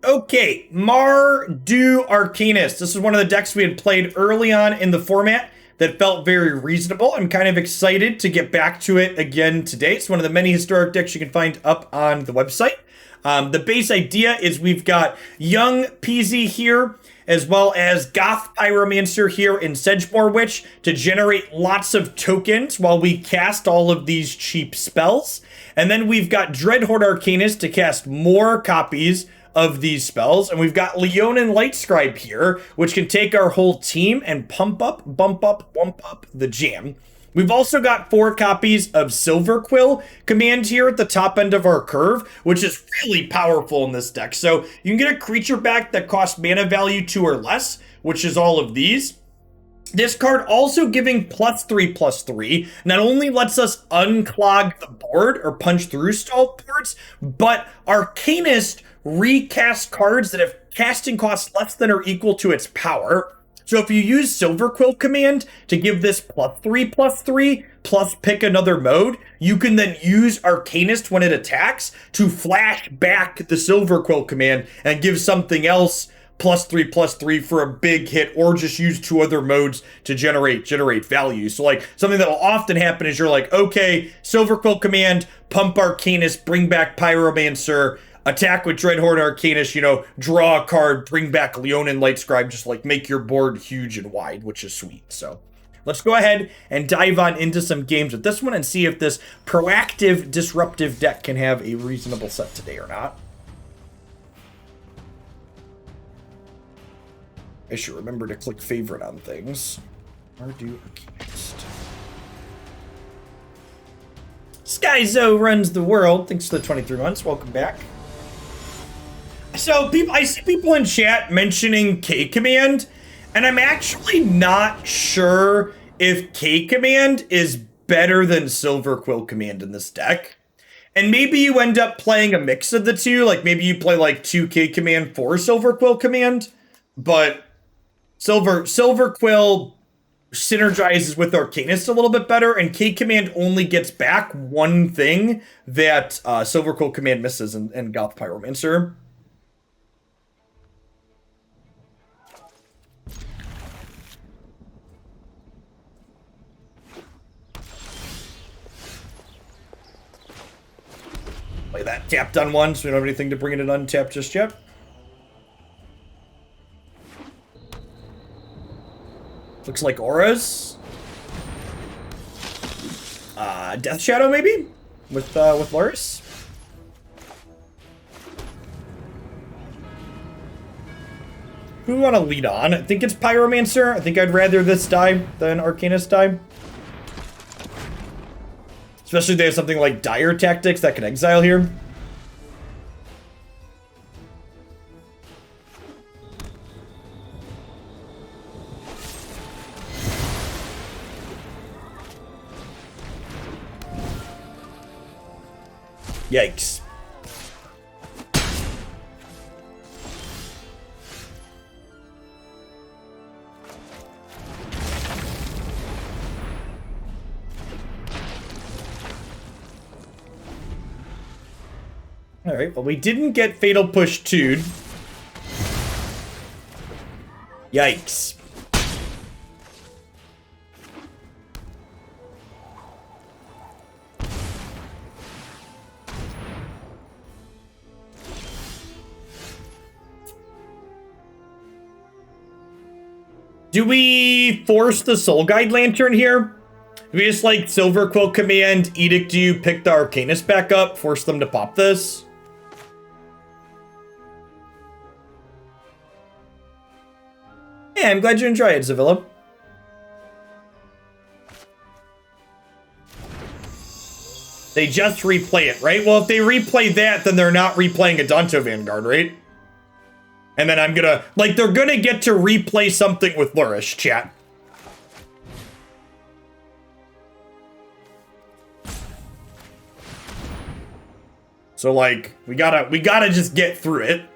Okay, Mardu Arcanist. This is one of the decks we had played early on in the format that felt very reasonable. I'm kind of excited to get back to it again today. It's one of the many historic decks you can find up on the website. The base idea is we've got Young Peasy here, as well as Goth Pyromancer here in Sedgemoor Witch to generate lots of tokens while we cast all of these cheap spells. And then we've got Dreadhorde Arcanist to cast more copies of these spells. And we've got Leonin Lightscribe here, which can take our whole team and bump up the jam. We've also got 4 copies of Silverquill Command here at the top end of our curve, which is really powerful in this deck. So you can get a creature back that costs mana value 2 or less, which is all of these. This card also giving +3/+3 not only lets us unclog the board or punch through stall boards, but Arcanist recast cards that have casting costs less than or equal to its power. So if you use Silverquill Command to give this +3/+3 plus pick another mode, you can then use Arcanist when it attacks to flash back the Silverquill Command and give something else +3/+3 for a big hit, or just use 2 other modes to generate value. So like something that will often happen is you're like, okay, Silverquill Command, pump Arcanist, bring back Pyromancer, attack with Dreadhorde Arcanist, draw a card, bring back Leonin Lightscribe, just like make your board huge and wide, which is sweet. So let's go ahead and dive on into some games with this one and see if this proactive, disruptive deck can have a reasonable set today or not. I should remember to click favorite on things. Mardu Arcanist. Skyzo runs the world. Thanks for the 23 months. Welcome back. So I see people in chat mentioning K Command, and I'm actually not sure if K Command is better than Silverquill Command in this deck. And maybe you end up playing a mix of the two, like maybe you play like 2 K Command for Silverquill Command, but Silverquill synergizes with Arcanist a little bit better, and K Command only gets back one thing that Silverquill Command misses in Goth Pyromancer. Play that tapped on 1, so we don't have anything to bring it in untapped just yet. Looks like auras. Death Shadow maybe? With Loris. Who do we want to lead on? I think it's Pyromancer. I think I'd rather this die than Arcanist die. Especially if they have something like Dire Tactics that can exile here. Yikes. Alright, well we didn't get Fatal Push 2'd. Yikes. Do we force the Soul Guide Lantern here? Do we just like Silverquill Command, Edict you, pick the Arcanist back up, force them to pop this? Yeah, I'm glad you enjoy it, Zavilla. They just replay it, right? Well, if they replay that, then they're not replaying a Danto Vanguard, right? And then I'm gonna, like, they're gonna get to replay something with Lourish, chat. So, like, we gotta just get through it.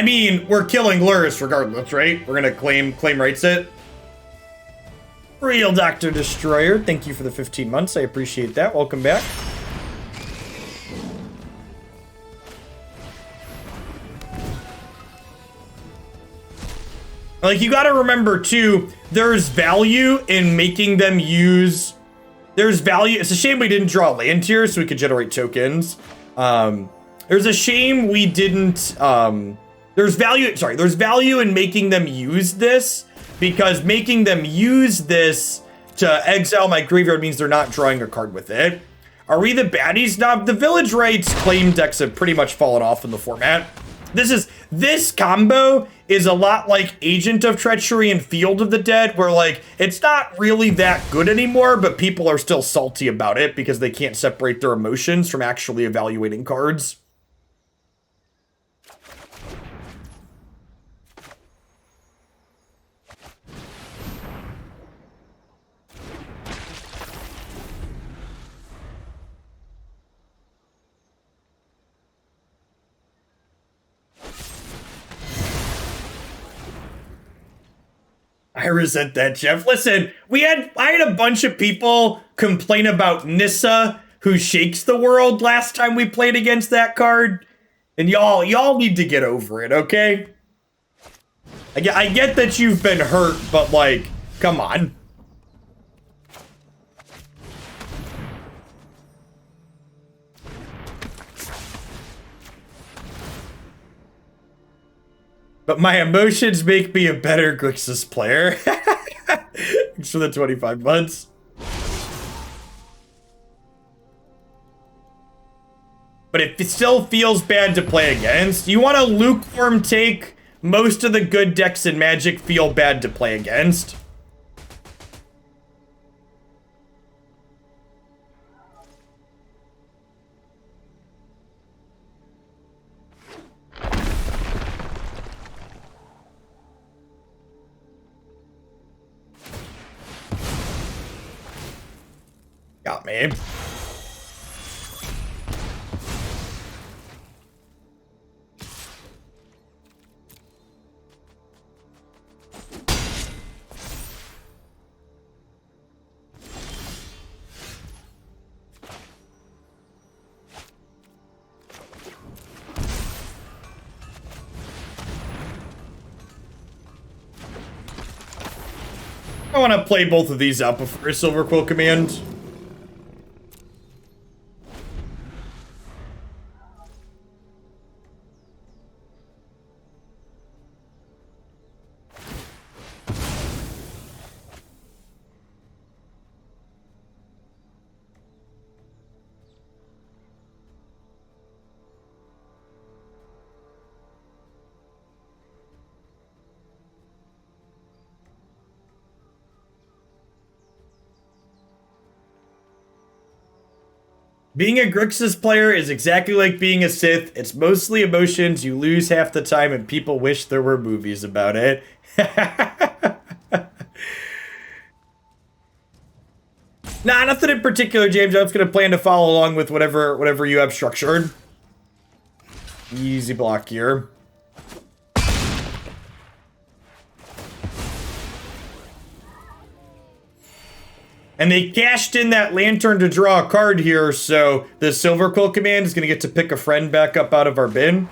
I mean, we're killing Lurrus regardless, right? We're gonna claim rights it. Real Dr. Destroyer, thank you for the 15 months. I appreciate that. Welcome back. Like, you gotta remember, too, there's value in making them use... There's value... It's a shame we didn't draw land tier so we could generate tokens. There's a shame we didn't... There's value in making them use this, because making them use this to exile my graveyard means they're not drawing a card with it. Are we the baddies? Now, the Village Rites claim decks have pretty much fallen off in the format. This combo is a lot like Agent of Treachery and Field of the Dead, where, like, it's not really that good anymore, but people are still salty about it because they can't separate their emotions from actually evaluating cards. I resent that, Jeff. Listen, I had a bunch of people complain about Nissa, who shakes the world, last time we played against that card. And y'all need to get over it, okay? I get that you've been hurt, but, like, come on. But my emotions make me a better Grixis player. Thanks for the 25 months. But it still feels bad to play against. You want a lukewarm take? Most of the good decks in Magic feel bad to play against. Got me. I want to play both of these out before a Silverquill Command. Being a Grixis player is exactly like being a Sith. It's mostly emotions. You lose half the time and people wish there were movies about it. Nah, nothing in particular, James. I'm just going to plan to follow along with whatever you have structured. Easy block here. And they cashed in that lantern to draw a card here, so the Silverquill Command is going to get to pick a friend back up out of our bin.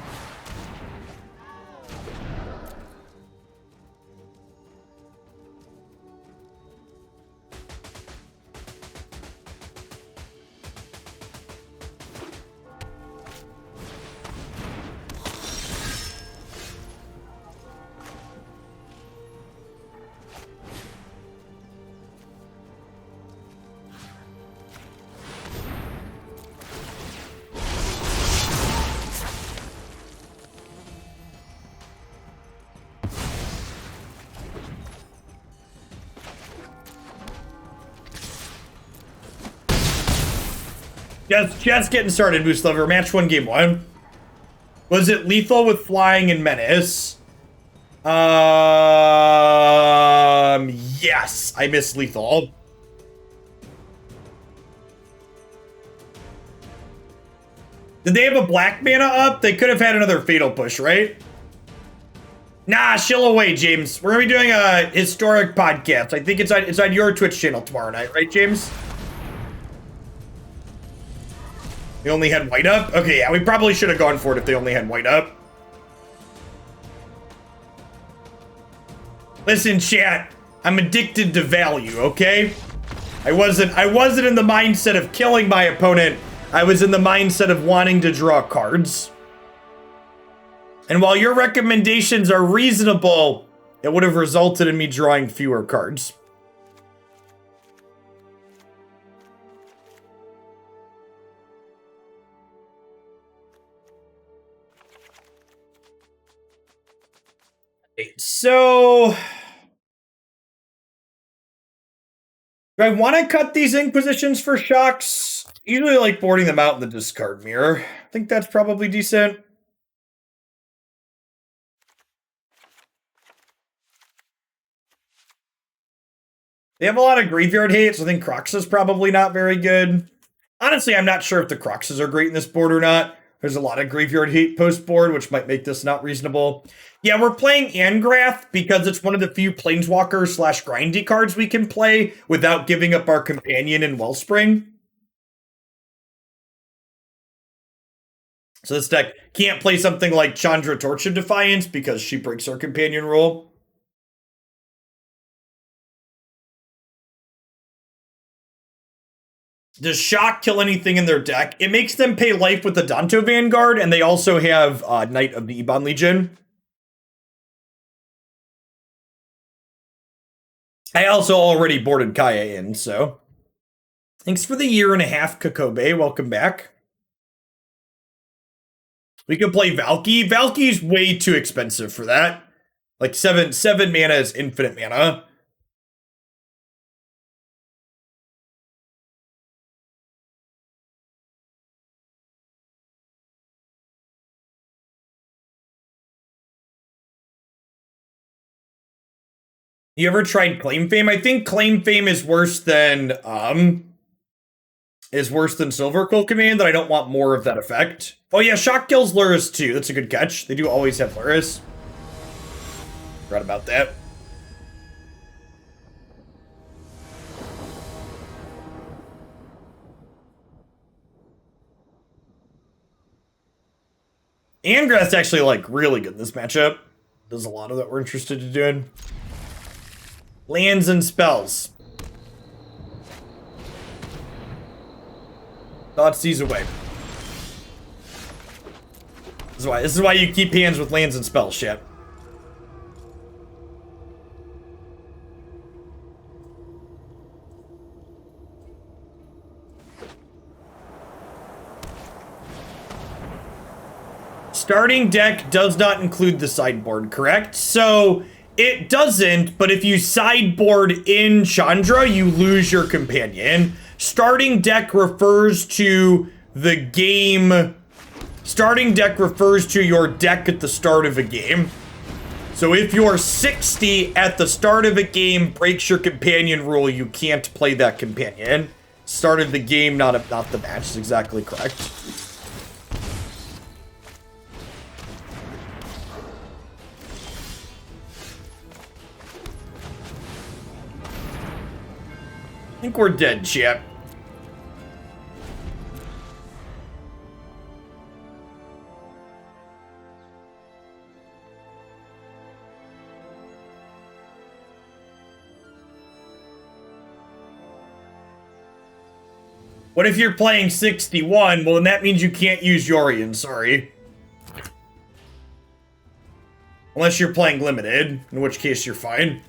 Just getting started, Moose Lover. Match 1, game 1. Was it lethal with flying and menace? Yes, I missed lethal. Did they have a black mana up? They could have had another fatal push, right? Nah, chill away, James. We're gonna be doing a historic podcast. I think it's on your Twitch channel tomorrow night, right, James? They only had white up? Okay, yeah, we probably should have gone for it if they only had white up. Listen, chat, I'm addicted to value, okay? I wasn't in the mindset of killing my opponent. I was in the mindset of wanting to draw cards. And while your recommendations are reasonable, it would have resulted in me drawing fewer cards. So, do I want to cut these Inquisitions for shocks? Usually I like boarding them out in the discard mirror. I think that's probably decent. They have a lot of graveyard hate, so I think Crocs is probably not very good. Honestly, I'm not sure if the Croxes are great in this board or not. There's a lot of graveyard hate post-board, which might make this not reasonable. Yeah, we're playing Angrath because it's one of the few Planeswalker / grindy cards we can play without giving up our companion in Wellspring. So this deck can't play something like Chandra Torch of Defiance because she breaks our companion rule. Does Shock kill anything in their deck? It makes them pay life with the Danto Vanguard, and they also have Knight of the Ebon Legion. I also already boarded Kaya in, so. Thanks for the 1.5 years, Kakobe. Welcome back. We could play Valky. Valky's way too expensive for that. Like 7 mana is infinite mana. You ever tried Claim Fame? I think Claim Fame is worse than Silverquill Command, that I don't want more of that effect. Oh yeah, Shock kills Lurrus too. That's a good catch. They do always have Lurrus. Forgot about that. Angrath's actually like really good in this matchup. There's a lot of that we're interested in doing. Lands and spells. Thoughtseize away. This is why you keep hands with lands and spells, shit. Starting deck does not include the sideboard, correct? So it doesn't, but if you sideboard in Chandra, you lose your companion. Starting deck refers to the game. Starting deck refers to your deck at the start of a game. So if your 60 at the start of a game breaks your companion rule, you can't play that companion. Start of the game, not the match, is exactly correct. I think we're dead, chat. What if you're playing 61? Well, then that means you can't use Yorion, sorry. Unless you're playing limited, in which case you're fine.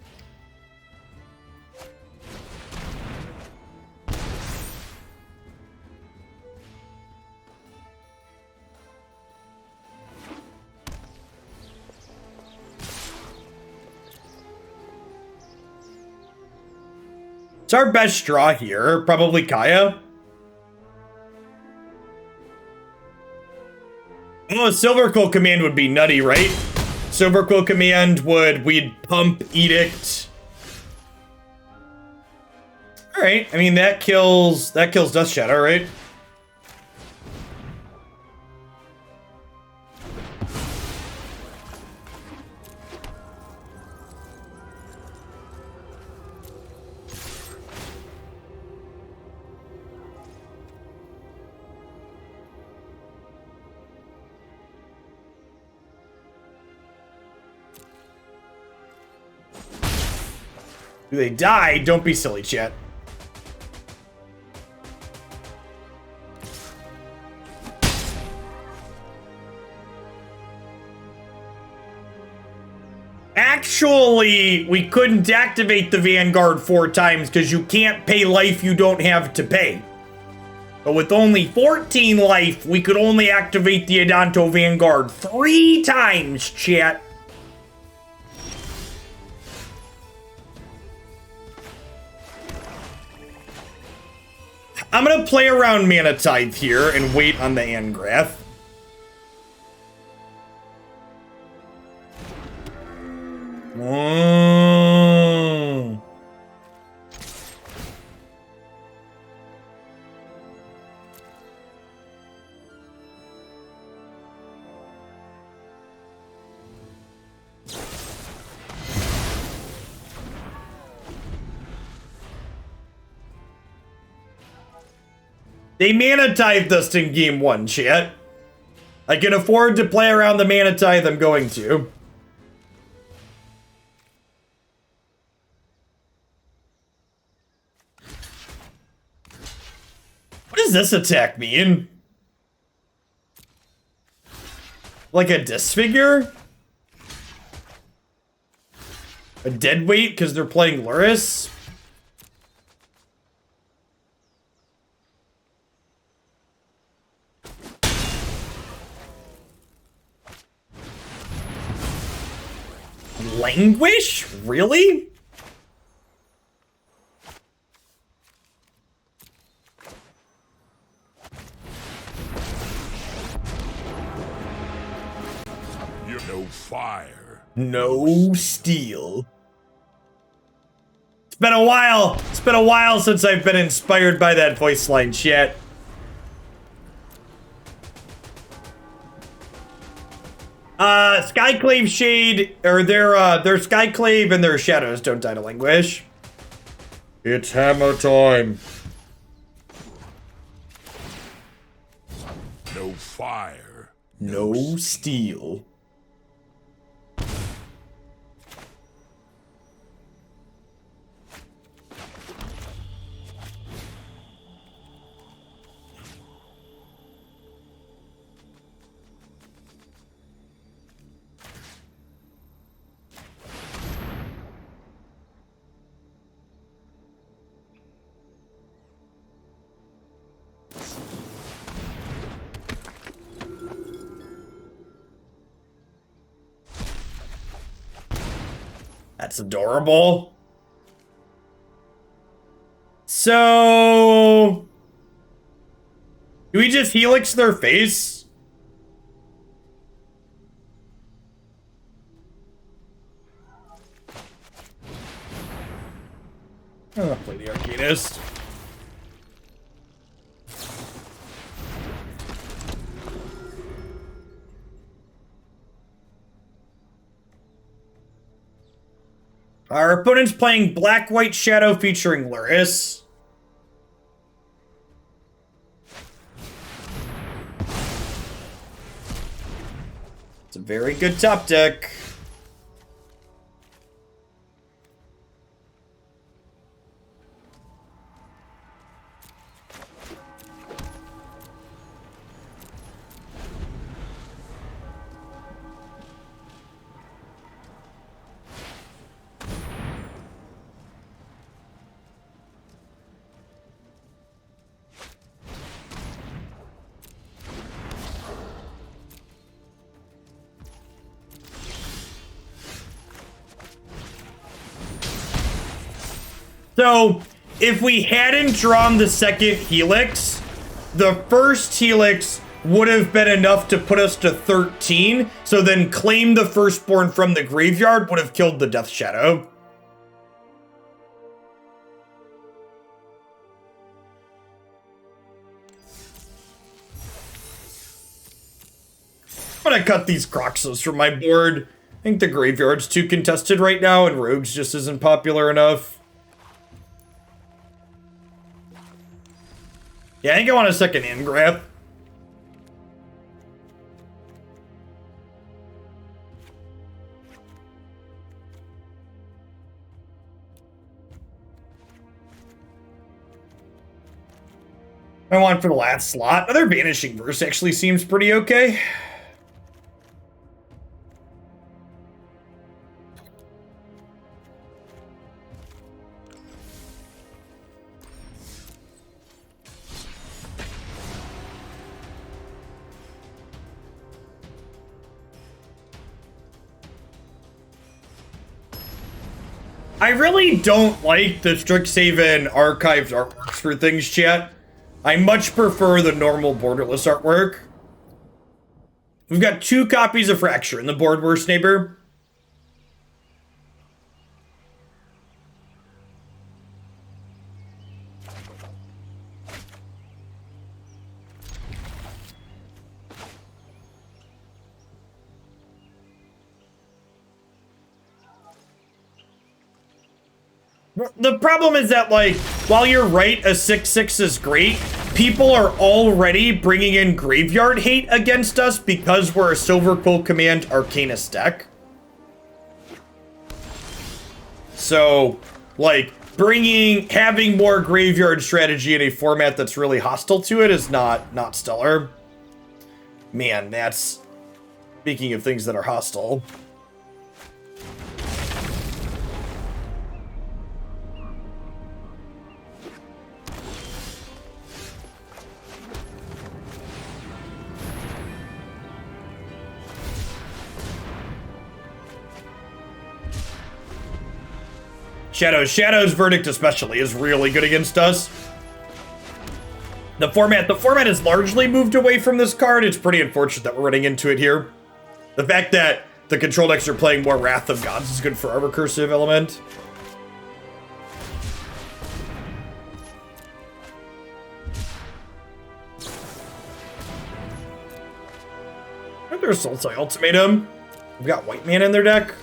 It's our best draw here, probably Kaya. Oh, Silverquill Command would be nutty, right? Silverquill Command we'd pump Edict. Alright, I mean that kills Dust Shadow, right? Do they die? Don't be silly, chat. Actually, we couldn't activate the Vanguard 4 times because you can't pay life you don't have to pay. But with only 14 life, we could only activate the Adanto Vanguard 3 times, chat. I'm gonna play around Mana Tithe here and wait on the Angrath. They Mana Tithed us in game 1, chat. I can afford to play around the Mana Tithe I'm going to. What does this attack mean? Like a disfigure? A dead weight because they're playing Luris? Languish? Really? You're no fire. No steel. It's been a while. It's been a while since I've been inspired by that voice line, chat. Skyclave Shade, or their Skyclave and their Shadows don't die to Languish. It's hammer time. No fire. No steel. That's adorable. So, do we just Helix their face? Oh, play the Arcanist. Our opponent's playing Black-White Shadow featuring Luris. It's a very good top deck. So, if we hadn't drawn the second Helix, the first Helix would have been enough to put us to 13, so then Claim the Firstborn from the graveyard would have killed the Death Shadow. I'm gonna cut these Croxos from my board. I think the graveyard's too contested right now, and Rogues just isn't popular enough. Yeah, I think I want a second Angrath. I want for the last slot. Another Vanishing Verse actually seems pretty okay. I really don't like the Strixhaven archived artworks for things, chat. I much prefer the normal borderless artwork. We've got 2 copies of Fracture in the board, worst neighbor. The problem is that, like, while you're right, a 6/6 is great, people are already bringing in graveyard hate against us because we're a Silverquill Command Arcanist deck. So, like, having more graveyard strategy in a format that's really hostile to it is not stellar. Man, that's... Speaking of things that are hostile... Shadow's Verdict especially is really good against us. The format has largely moved away from this card. It's pretty unfortunate that we're running into it here. The fact that the control decks are playing more Wrath of Gods is good for our recursive element. There's Sultai Ultimatum. We've got white mana in their deck.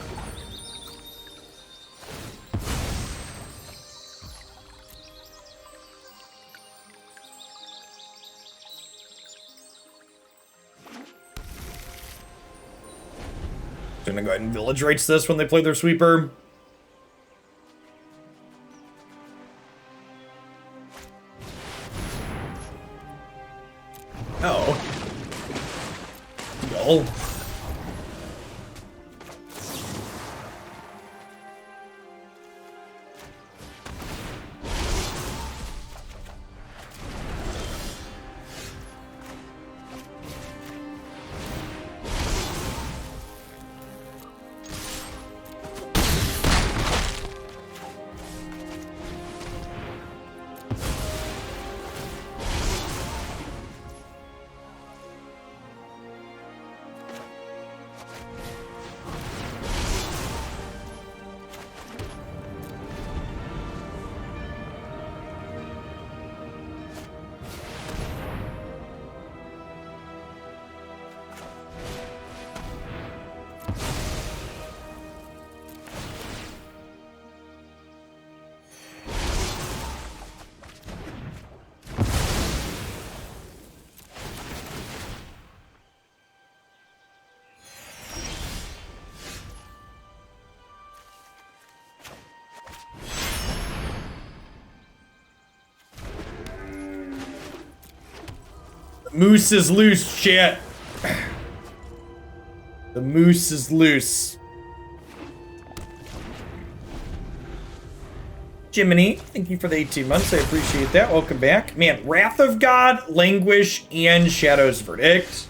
Gonna go ahead and Village Rites this when they play their sweeper. Oh. Well. Moose is loose, chat. The moose is loose. Jiminy, thank you for the 18 months. I appreciate that. Welcome back. Man, Wrath of God, Languish, and Shadow's Verdict.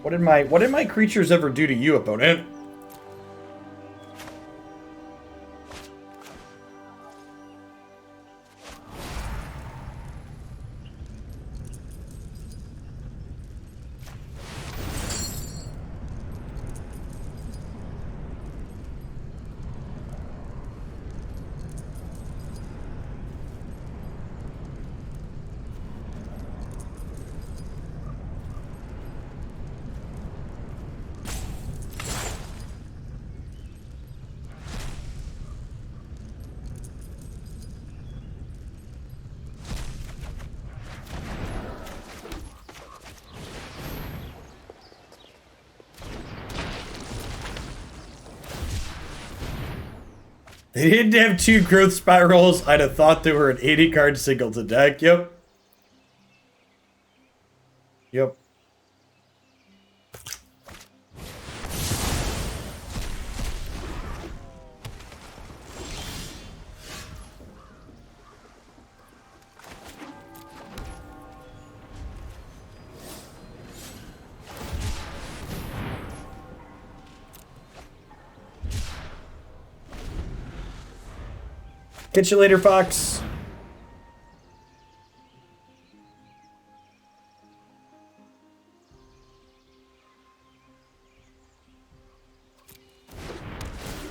What did my creatures ever do to you, opponent? They didn't have 2 growth spirals. I'd have thought they were an 80 card singleton deck. Yep. Yep. Catch you later, Fox.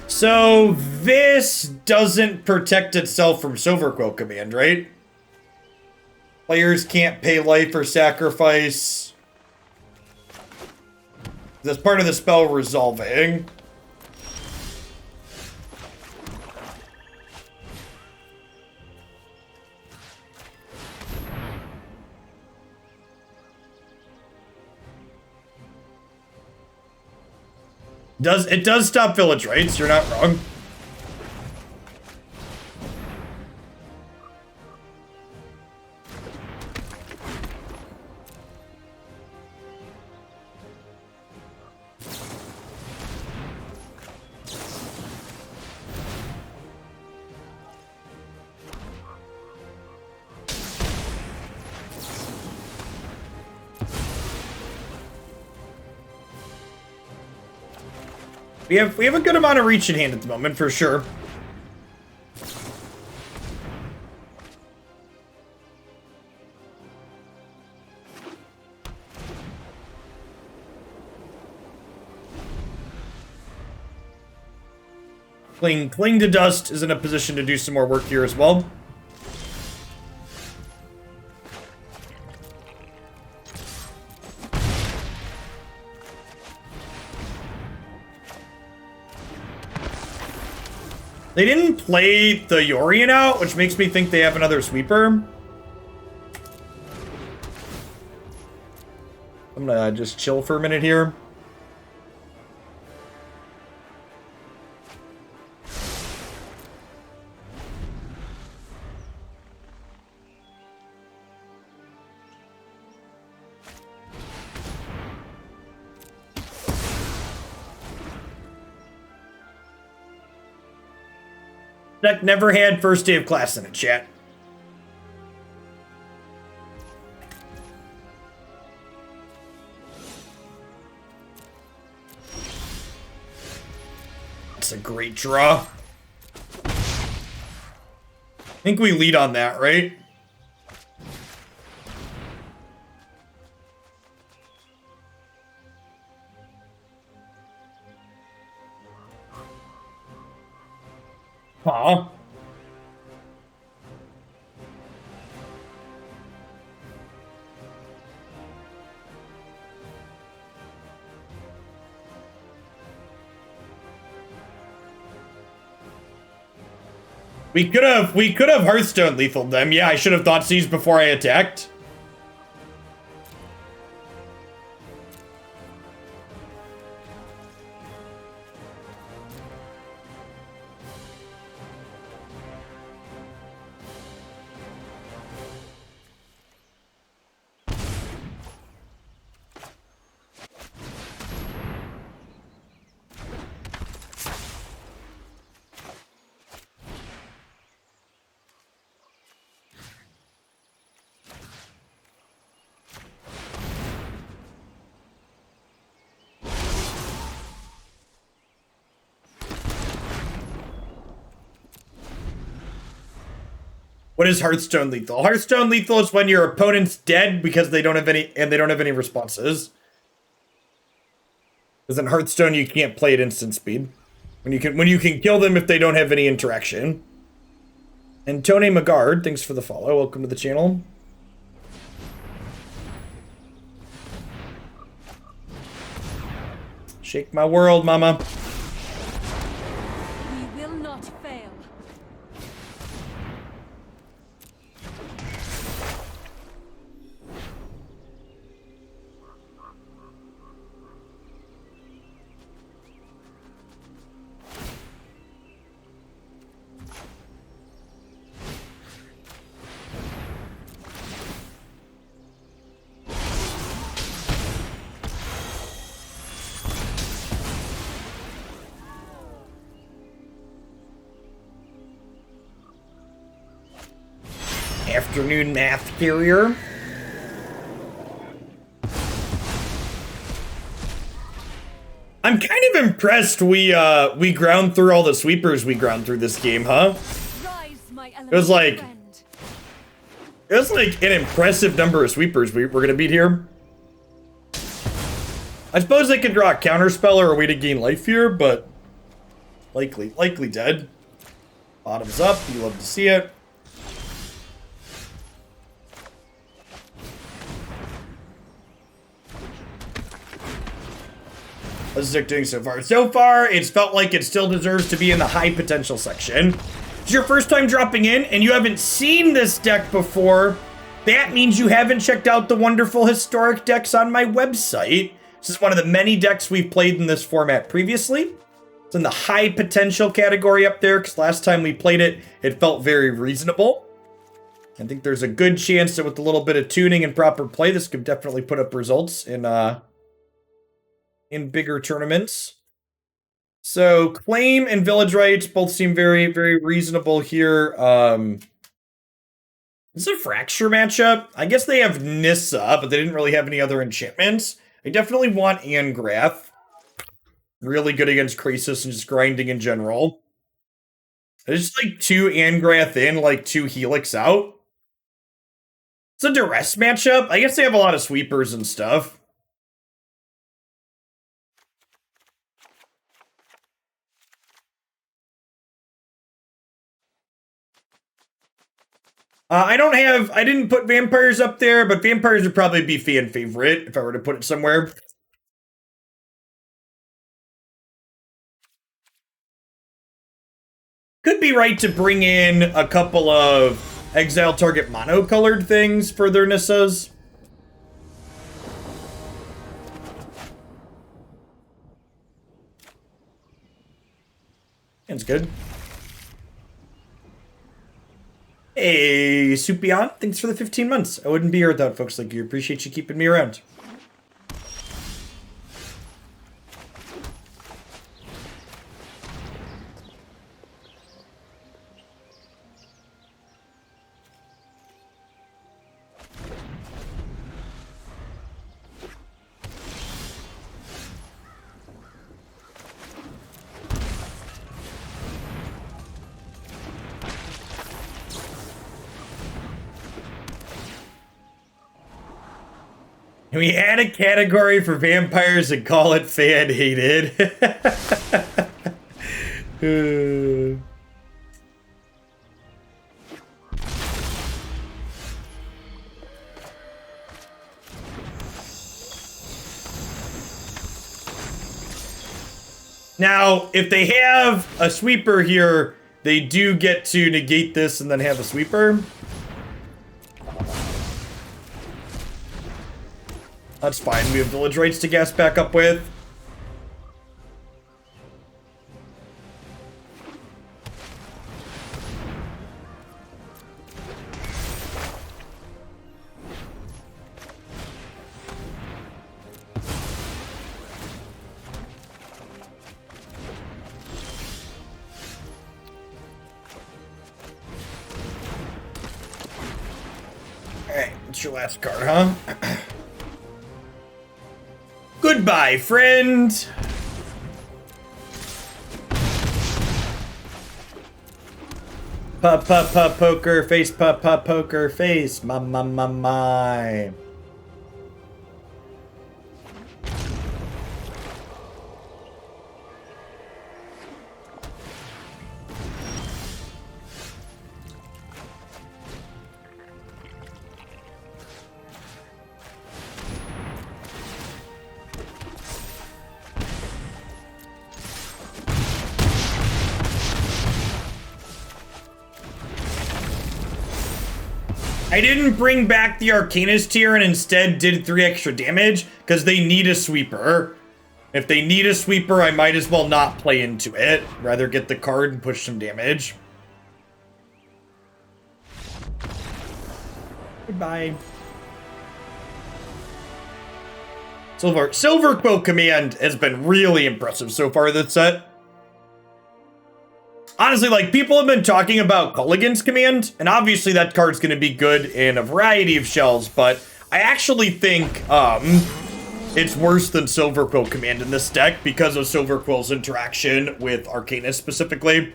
So this doesn't protect itself from Silverquill Command, right? Players can't pay life or sacrifice. That's part of the spell resolving. It does stop Village Rites, you're not wrong. We have a good amount of reach in hand at the moment, for sure. Cling to Dust is in a position to do some more work here as well. They didn't play the Yorion out, which makes me think they have another sweeper. I'm gonna just chill for a minute here. Deck never had first day of class in it, chat. That's a great draw. I think we lead on that, right? Aw. We could have Hearthstone lethaled them. Yeah, I should have Thoughtseize before I attacked. What is Hearthstone lethal? Hearthstone lethal is when your opponent's dead because they don't have any responses. Because in Hearthstone you can't play at instant speed. When you can kill them if they don't have any interaction. And Tone Magard, thanks for the follow. Welcome to the channel. Shake my world, mama. We will not fail. Afternoon math carrier. I'm kind of impressed we ground through all the sweepers we ground through this game, huh? It was like an impressive number of sweepers we're gonna beat here. I suppose they could draw a counterspell or a way to gain life here, but likely dead. Bottoms up, you love to see it. How's this deck doing so far? So far, it's felt like it still deserves to be in the high potential section. It's your first time dropping in and you haven't seen this deck before. That means you haven't checked out the wonderful historic decks on my website. This is one of the many decks we've played in this format previously. It's in the high potential category up there because last time we played it, it felt very reasonable. I think there's a good chance that with a little bit of tuning and proper play, this could definitely put up results in bigger tournaments. So Claim and Village Rites both seem very, very reasonable here. This is a Fracture matchup. I guess they have Nissa, but they didn't really have any other enchantments. I definitely want Angrath. Really good against Krasis and just grinding in general. There's just like 2 Angrath in, like 2 Helix out. It's a Duress matchup. I guess they have a lot of sweepers and stuff. I didn't put vampires up there, but vampires would probably be fan favorite if I were to put it somewhere. Could be right to bring in a couple of exile target mono-colored things for their Nissas. That's good. Hey, Supion, thanks for the 15 months. I wouldn't be here without folks like you. Appreciate you keeping me around. We add a category for vampires and call it fan hated. Now, if they have a sweeper here, they do get to negate this and then have a sweeper. That's fine. We have Village Rites to gas back up with. Alright, it's your last card, huh? Goodbye, friend. Poker face, poker face. My. I didn't bring back the Arcanist here and instead did 3 extra damage because they need a sweeper. If they need a sweeper, I might as well not play into it. Rather get the card and push some damage. Goodbye. Silverquill Command has been really impressive so far this set. Honestly, like, people have been talking about Culligan's Command, and obviously that card's going to be good in a variety of shells, but I actually think it's worse than Silverquill Command in this deck because of Silverquill's interaction with Arcanist specifically.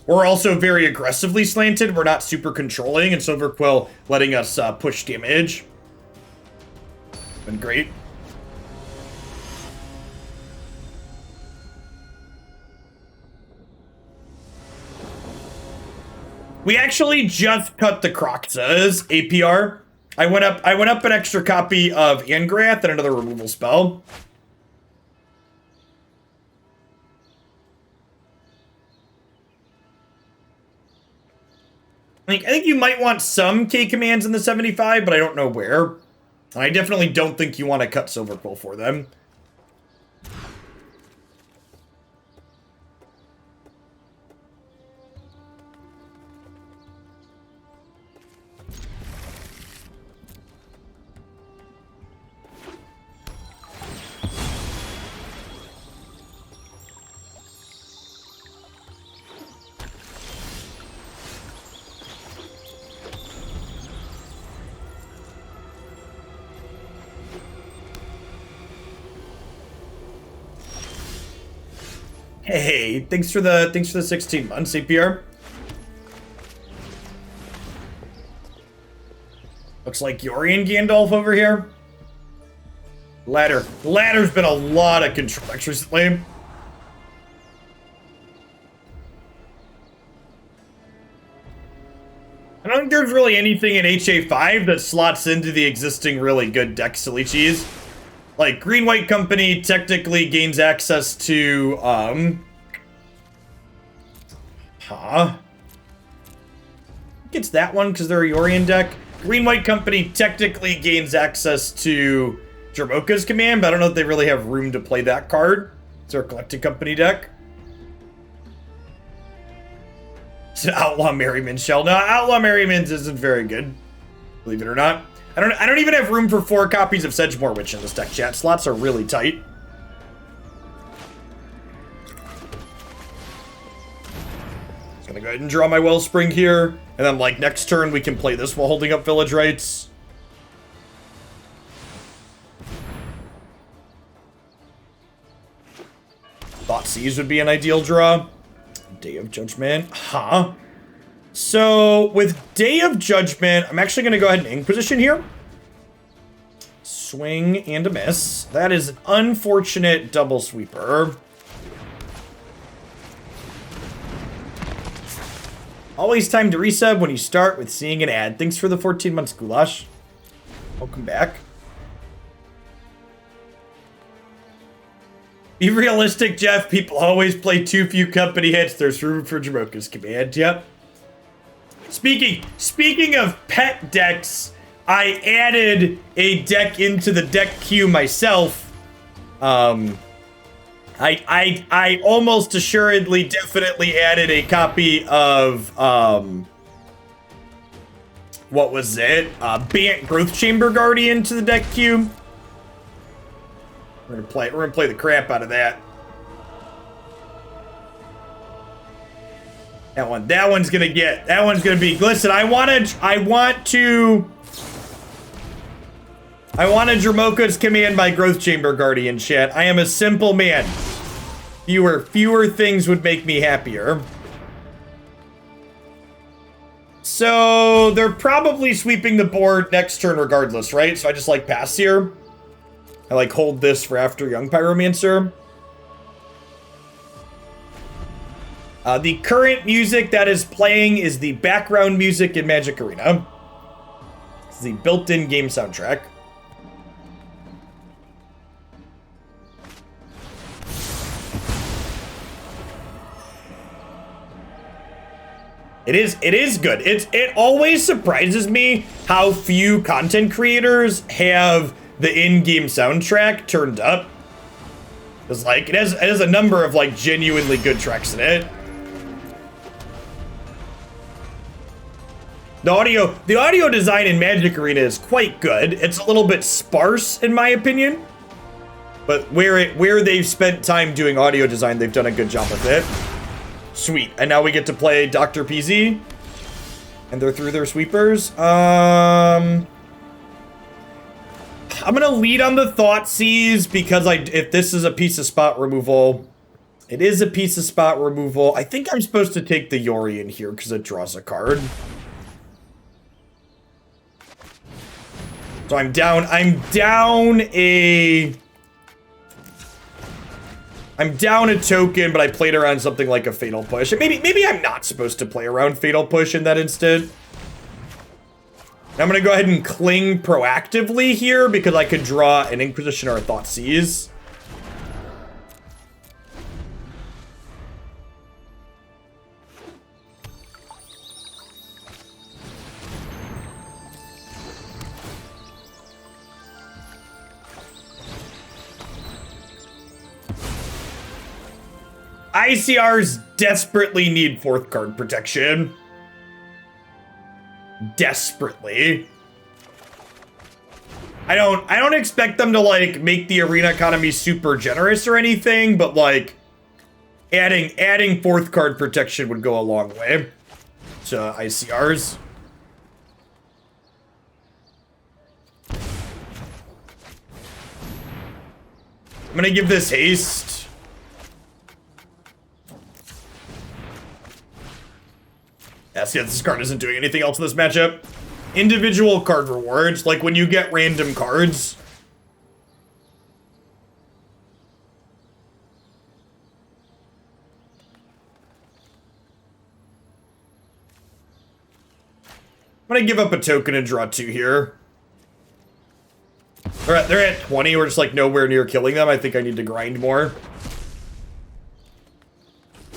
We're also very aggressively slanted. We're not super controlling, and Silverquill letting us push damage. Been great. We actually just cut the Croxa's APR. I went up an extra copy of Angrath and another removal spell. I think you might want some K commands in the 75, but I don't know where. And I definitely don't think you want to cut Silverquill for them. Hey, thanks for the 16 months, APR. Looks like Yorian Gandalf over here. Ladder's been a lot of control decks recently. I don't think there's really anything in HA5 that slots into the existing really good deck Silichis. Like, Green-White Company technically gains access to, It's that one because they're a Yorian deck. Green-White Company technically gains access to Dromoka's Command, but I don't know if they really have room to play that card. It's their Collected Company deck. It's an Outlaw Merryman shell. No, Outlaw Merryman's isn't very good, believe it or not. I don't even have room for 4 copies of Sedgemoor Witch in this deck, chat. Slots are really tight. Just gonna go ahead and draw my Wellspring here. And then, like, next turn we can play this while holding up Village Rites. Thoughtseize would be an ideal draw. Day of Judgment. Huh. So, with Day of Judgment, I'm actually going to go ahead and Inquisition here. Swing and a miss. That is an unfortunate double sweeper. Always time to resub when you start with seeing an ad. Thanks for the 14 months, Goulash. Welcome back. Be realistic, Jeff. People always play too few company hits. There's room for Dromoka's Command. Yep. Speaking of pet decks, I added a deck into the deck queue myself. I almost assuredly definitely added a copy of what was it? Bant Growth Chamber Guardian to the deck queue. We're gonna play the crap out of that. That one's gonna be. Listen, I want a Dromoka's Command by Growth Chamber Guardian, chat. I am a simple man. Fewer things would make me happier. So they're probably sweeping the board next turn regardless, right? So I just like pass here. I like hold this for after Young Pyromancer. The current music that is playing is the background music in Magic Arena. It's the built-in game soundtrack. It is good. It always surprises me how few content creators have the in-game soundtrack turned up. It's like it has a number of like genuinely good tracks in it. The audio design in Magic Arena is quite good. It's a little bit sparse in my opinion, but where they've spent time doing audio design, they've done a good job with it. Sweet. And now we get to play Dr. PZ. And they're through their sweepers. I'm gonna lead on the Thoughtseize because if this is a piece of spot removal, it is a piece of spot removal. I think I'm supposed to take the Yori in here because it draws a card. So I'm down a token, but I played around something like a Fatal Push. And maybe I'm not supposed to play around Fatal Push in that instant. I'm gonna go ahead and cling proactively here because I could draw an Inquisition or a Thoughtseize. ICRs desperately need 4th card protection. Desperately. I don't expect them to like make the arena economy super generous or anything, but like adding 4th card protection would go a long way to ICRs. I'm gonna give this haste. Yeah, this card isn't doing anything else in this matchup. Individual card rewards, like when you get random cards. I'm gonna give up a token and draw 2 here. They're at 20, we're just like nowhere near killing them. I think I need to grind more.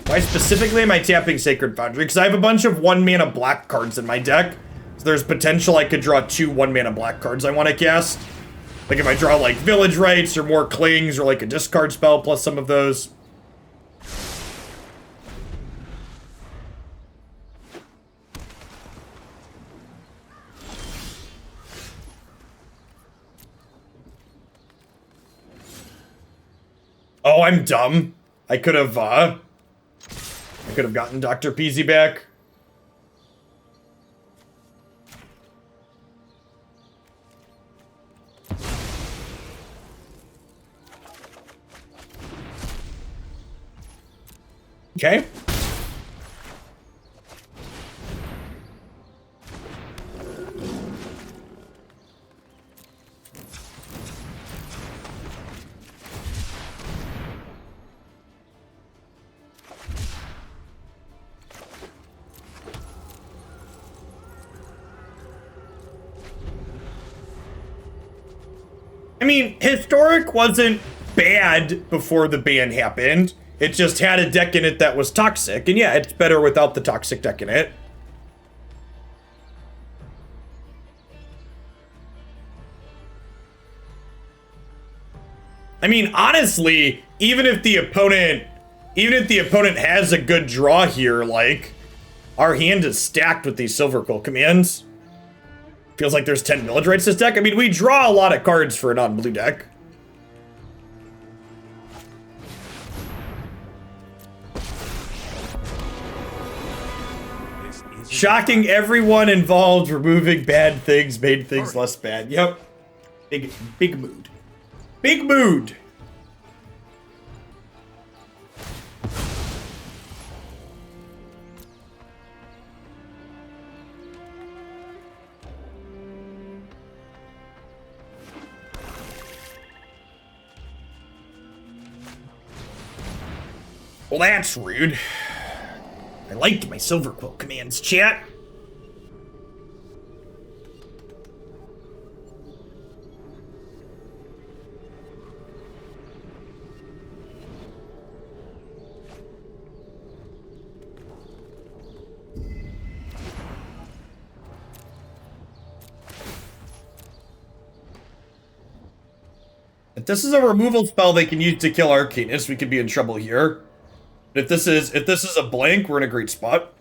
Why specifically am I tapping Sacred Foundry? Because I have a bunch of 1-mana black cards in my deck. So there's potential I could draw 2 1-mana black cards I want to cast. Like if I draw like Village Rites or more Clings or like a discard spell plus some of those. Oh, I'm dumb. I could have gotten Dr. Peasy back. Okay. I mean, Historic wasn't bad before the ban happened. It just had a deck in it that was toxic. And yeah, it's better without the toxic deck in it. I mean, honestly, even if the opponent has a good draw here, like, our hand is stacked with these Silverquill commands. Feels like there's 10 Village Rites this deck. I mean, we draw a lot of cards for a non-blue deck. Shocking everyone involved, removing bad things, made things less bad. Yep. Big mood. Big mood. Well, that's rude. I liked my Silverquill commands, chat. If this is a removal spell they can use to kill Arcanist, we could be in trouble here. If this is a blank, we're in a great spot.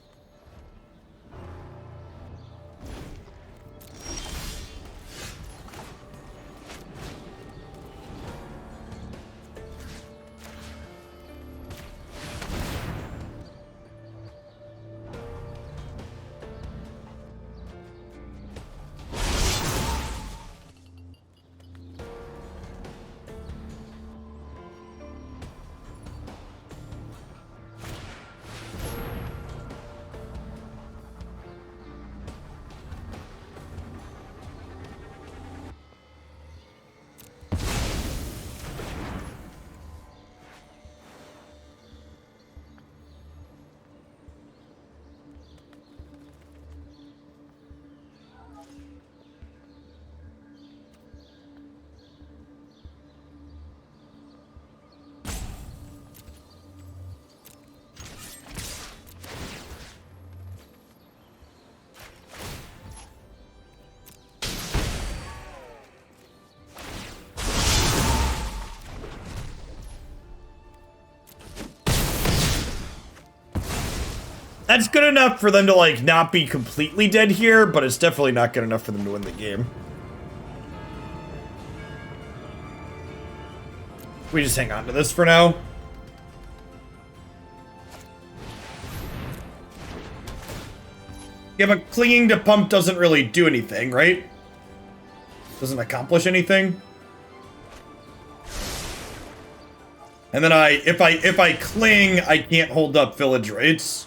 That's good enough for them to, like, not be completely dead here, but it's definitely not good enough for them to win the game. We just hang on to this for now. Yeah, but clinging to pump doesn't really do anything, right? Doesn't accomplish anything. And then if I cling, I can't hold up Village Rites.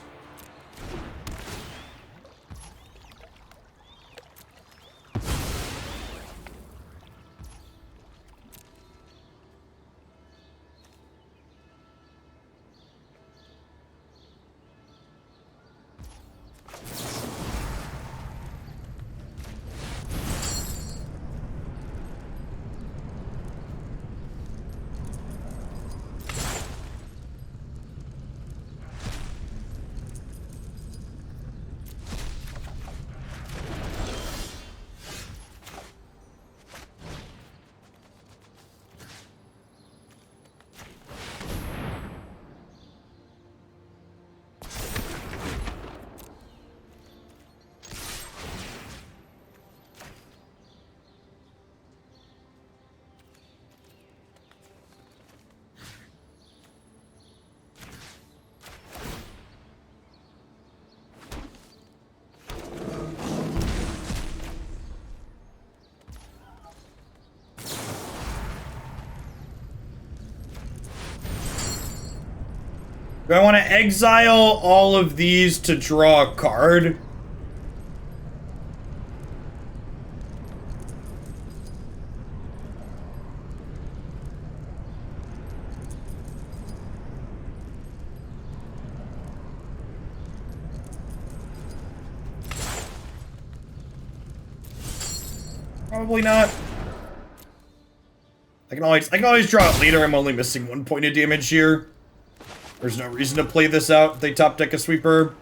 Do I want to exile all of these to draw a card? Probably not. I can always draw it later. I'm only missing 1 point of damage here. There's no reason to play this out if they top deck a sweeper.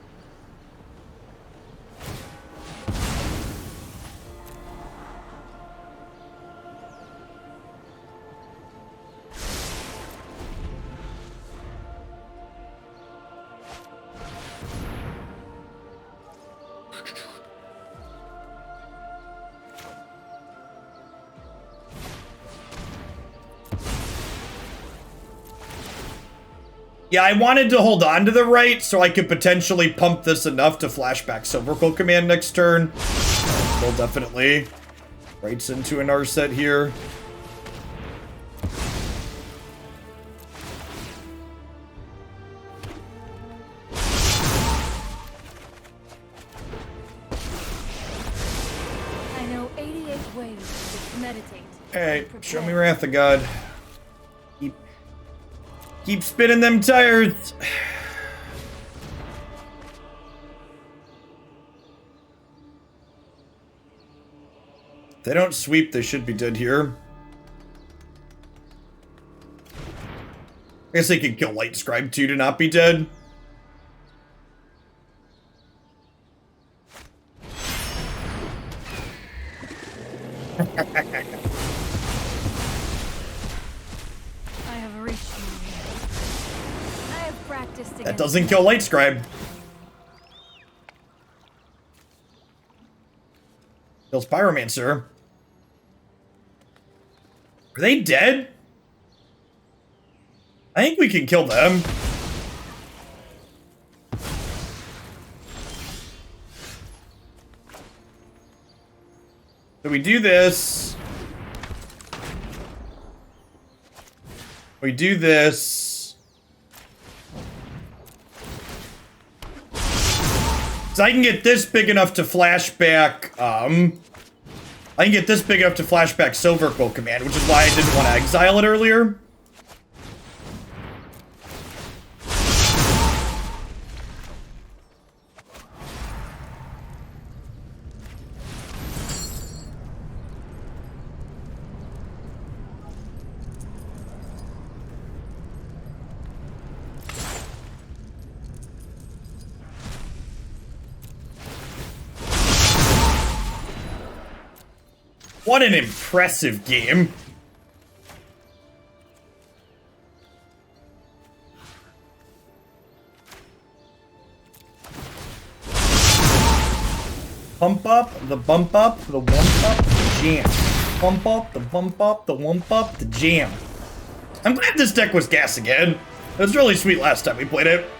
Yeah, I wanted to hold on to the right so I could potentially pump this enough to flashback Silverquill Command next turn. Well, definitely. Rights into an Narset here. I know 88 ways to meditate. Hey, show me Wrath of God. Keep spinning them tires. If they don't sweep, they should be dead here. I guess they could kill Lightscribe too to not be dead. That doesn't kill Lightscribe. Kills Pyromancer. Are they dead? I think we can kill them. So we do this. We do this. So I can get this big enough to flashback, I can get this big enough to flashback Silverquill Command, which is why I didn't want to exile it earlier. What an impressive game. Pump up, the bump up, the wump up, the jam. Pump up, the bump up, the wump up, the jam. I'm glad this deck was gas again. It was really sweet last time we played it.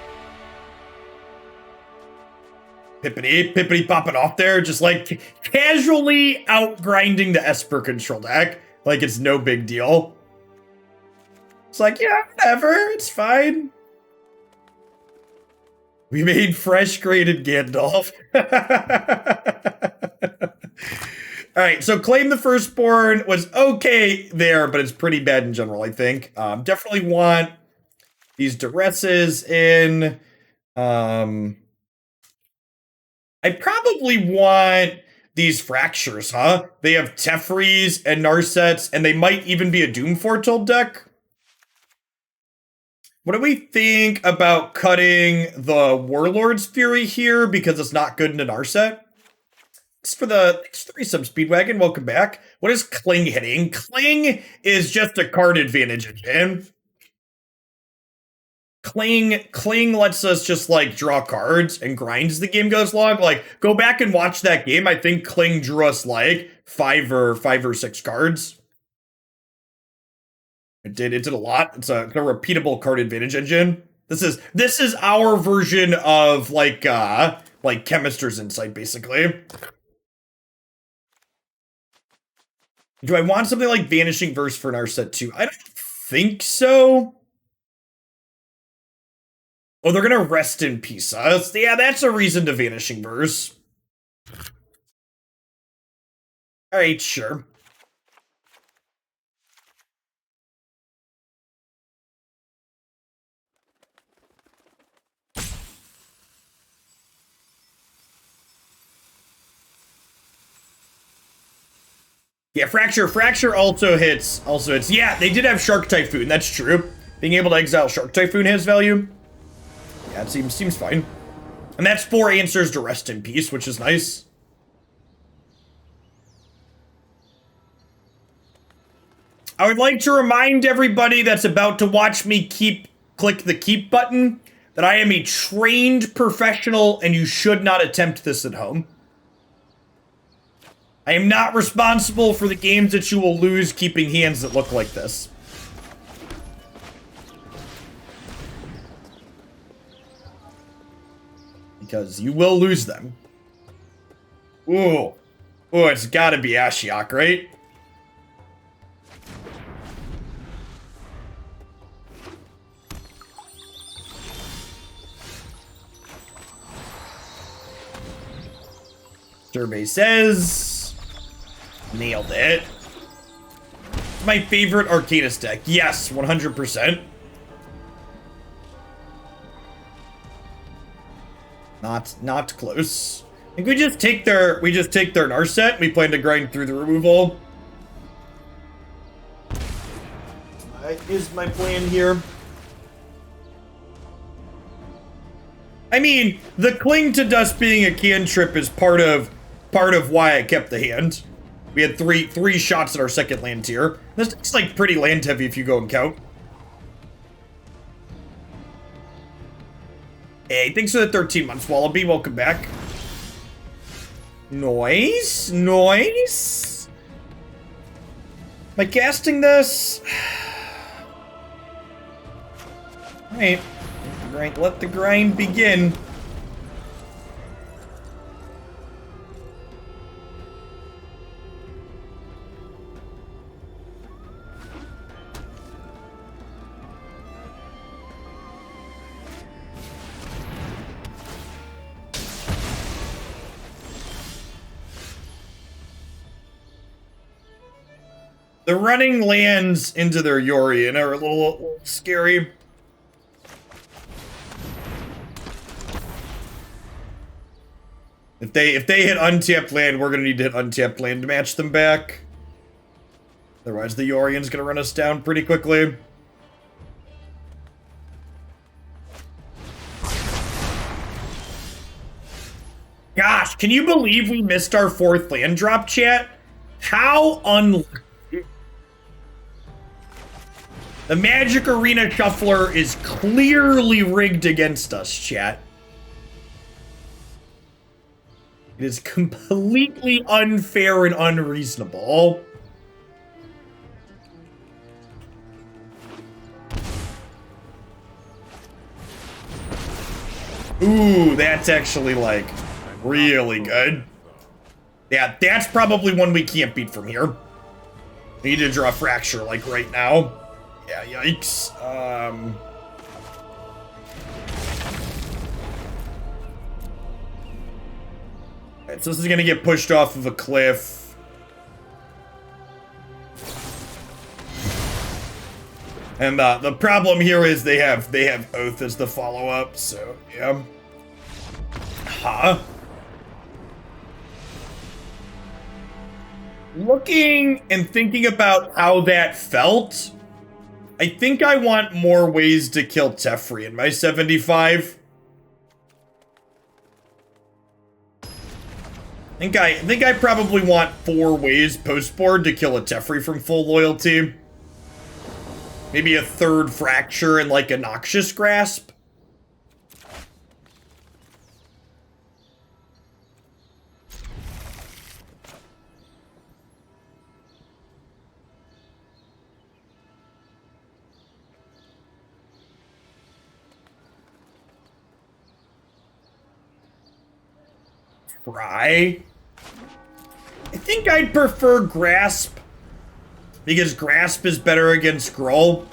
Pippity popping off there, just like casually outgrinding the Esper control deck. Like it's no big deal. It's like, yeah, whatever, it's fine. We made fresh graded Gandalf. Alright, so Claim the Firstborn was okay there, but it's pretty bad in general, I think. Definitely want these Duresses in. I probably want these Fractures, huh? They have Tefrees and Narsets, and they might even be a Doom Foretold deck. What do we think about cutting the Warlord's Fury here because it's not good in an Narset? Thanks for the 3 sub Speedwagon. Welcome back. What is Cling hitting? Cling is just a card advantage engine. Cling lets us just like draw cards and grind as the game goes long. Like go back and watch that game. I think Cling drew us like 5 or 6 cards. It did a lot. It's a repeatable card advantage engine. This is our version of like Chemist's Insight, basically. Do I want something like Vanishing Verse for an Narset too? I don't think so. Oh, they're gonna rest in peace us. Yeah, that's a reason to Vanishing Verse. Alright, sure. Yeah, Fracture also hits. Yeah, they did have Shark Typhoon, that's true. Being able to exile Shark Typhoon has value. Yeah, it seems fine. And that's 4 answers to rest in peace, which is nice. I would like to remind everybody that's about to watch me click the keep button that I am a trained professional and you should not attempt this at home. I am not responsible for the games that you will lose keeping hands that look like this. Because you will lose them. Ooh, it's gotta be Ashiok, right? Survey says... Nailed it. My favorite Arcanist deck. Yes, 100%. Not close. I think we just take their Narset. We plan to grind through the removal. Is my plan here. I mean, the Cling to Dust being a cantrip is part of why I kept the hand. We had three shots at our second land tier. This is like pretty land heavy if you go and count. Hey, thanks for the 13 months, Wallaby. Welcome back. Noise. Am I casting this? Alright. Let the grind begin. The running lands into their Yorion are a little scary. If they hit untapped land, we're gonna need to hit untapped land to match them back. Otherwise, the Yorion's gonna run us down pretty quickly. Gosh, can you believe we missed our 4th land drop, chat? How unlucky. The Magic Arena Shuffler is clearly rigged against us, chat. It is completely unfair and unreasonable. Ooh, that's actually, like, really good. Yeah, that's probably one we can't beat from here. We need to draw Fracture, like, right now. Yeah, yikes. Alright, so this is gonna get pushed off of a cliff. And the problem here is they have Oath as the follow-up, so yeah. Huh? Looking and thinking about how that felt, I think I want more ways to kill Teferi in my 75. I think I probably want 4 ways post-board to kill a Teferi from full loyalty. Maybe a 3rd Fracture and like a Noxious Grasp. Try. I think I'd prefer Grasp, because Grasp is better against Gruul.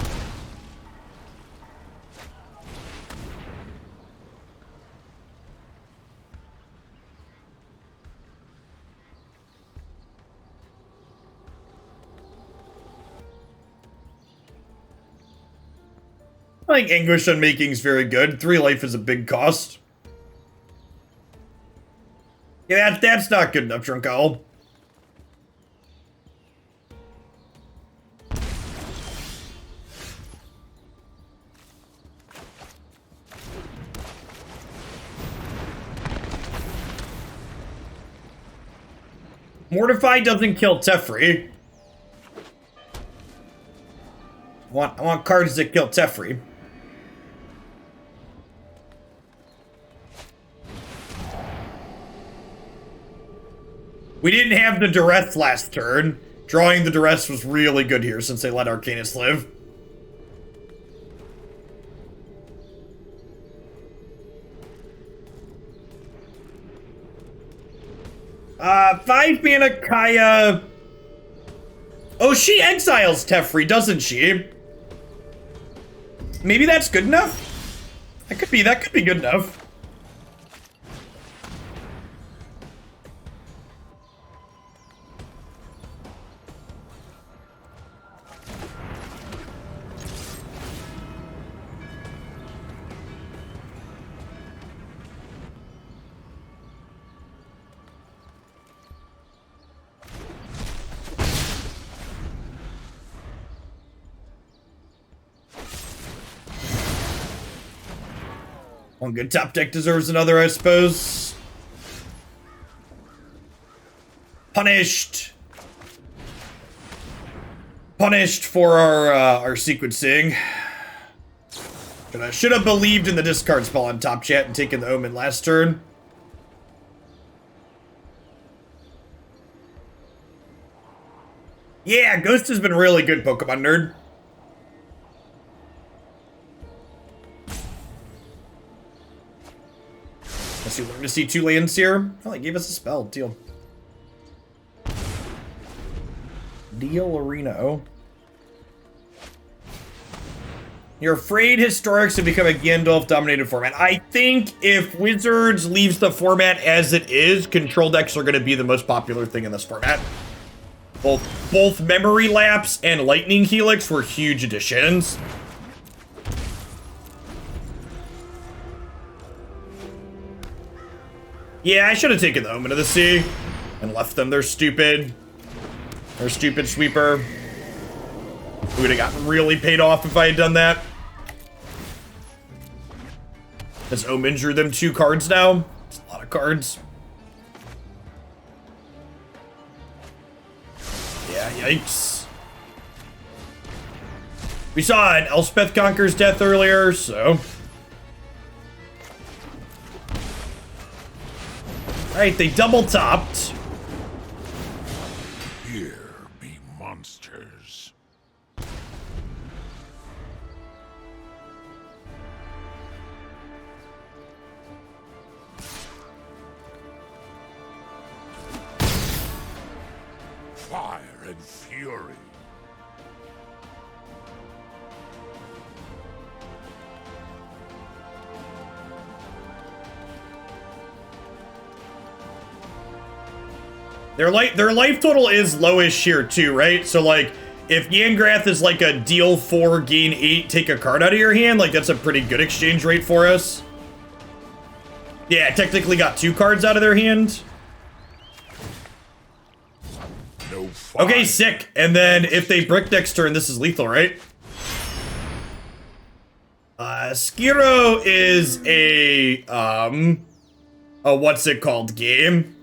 I think Anguish Unmaking is very good. 3 life is a big cost. Yeah, that's not good enough, Drunkowl. Mortify doesn't kill Teferi. I want cards that kill Teferi. We didn't have the Duress last turn. Drawing the Duress was really good here since they let Arcanist live. Five mana Kaya. Oh, she exiles Teferi, doesn't she? Maybe that's good enough? That could be good enough. One good top deck deserves another, I suppose. Punished. Punished for our sequencing. But I should have believed in the discard spell on top chat and taken the Omen last turn. Yeah, Ghost has been really good, Pokemon Nerd. Unless you learn to see 2 lands here. Oh, he gave us a spell. Deal. Deal Arena. You're afraid Historics have become a Gandalf-dominated format. I think if Wizards leaves the format as it is, control decks are going to be the most popular thing in this format. Both Memory Lapse and Lightning Helix were huge additions. Yeah, I should have taken the Omen of the Sea and left them. They're stupid. They're stupid sweeper. We would have gotten really paid off if I had done that. Does Omen drew them 2 cards now? It's a lot of cards. Yeah, yikes. We saw an Elspeth Conqueror's death earlier, so... Alright, they double topped. Here be monsters. Fire and fury. Their life total is lowish here too, right? So like, if Yangrath is like a deal 4, gain 8, take a card out of your hand, like that's a pretty good exchange rate for us. Yeah, technically got 2 cards out of their hand. No fire. Okay, sick. And then if they brick next turn, this is lethal, right? Skiro is a what's it called game?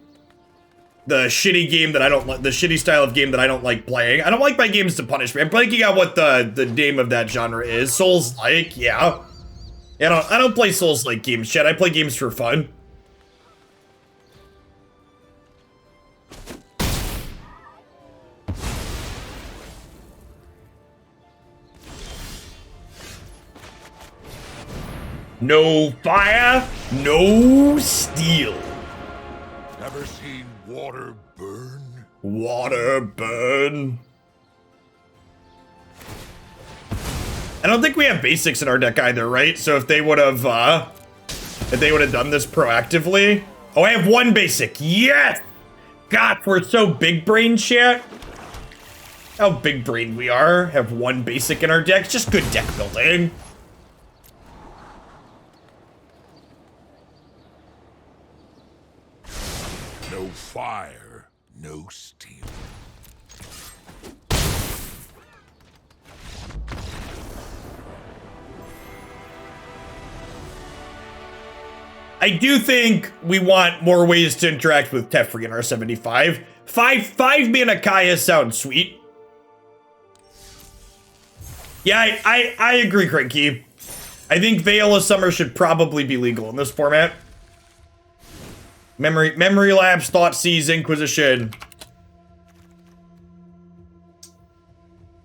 The shitty game that I don't like, the shitty style of game that I don't like playing. I don't like my games to punish me. I'm blanking out what the name of that genre is. Souls-like, yeah. Yeah, I don't play Souls-like games, chat. I play games for fun. No fire, no steel. Ever seen water burn? Water burn. I don't think we have basics in our deck either, right? So if they would have done this proactively. Oh, I have 1 basic. Yes! God, we're so big brain, chat. How big brain we are. Have 1 basic in our deck. Just good deck building. No fire, no steel. I do think we want more ways to interact with Teferi in our 75. 5 mana Kaya sounds sweet. Yeah, I agree, Cranky. I think Veil of Summer should probably be legal in this format. Memory Lapse, Thoughtseize, Inquisition.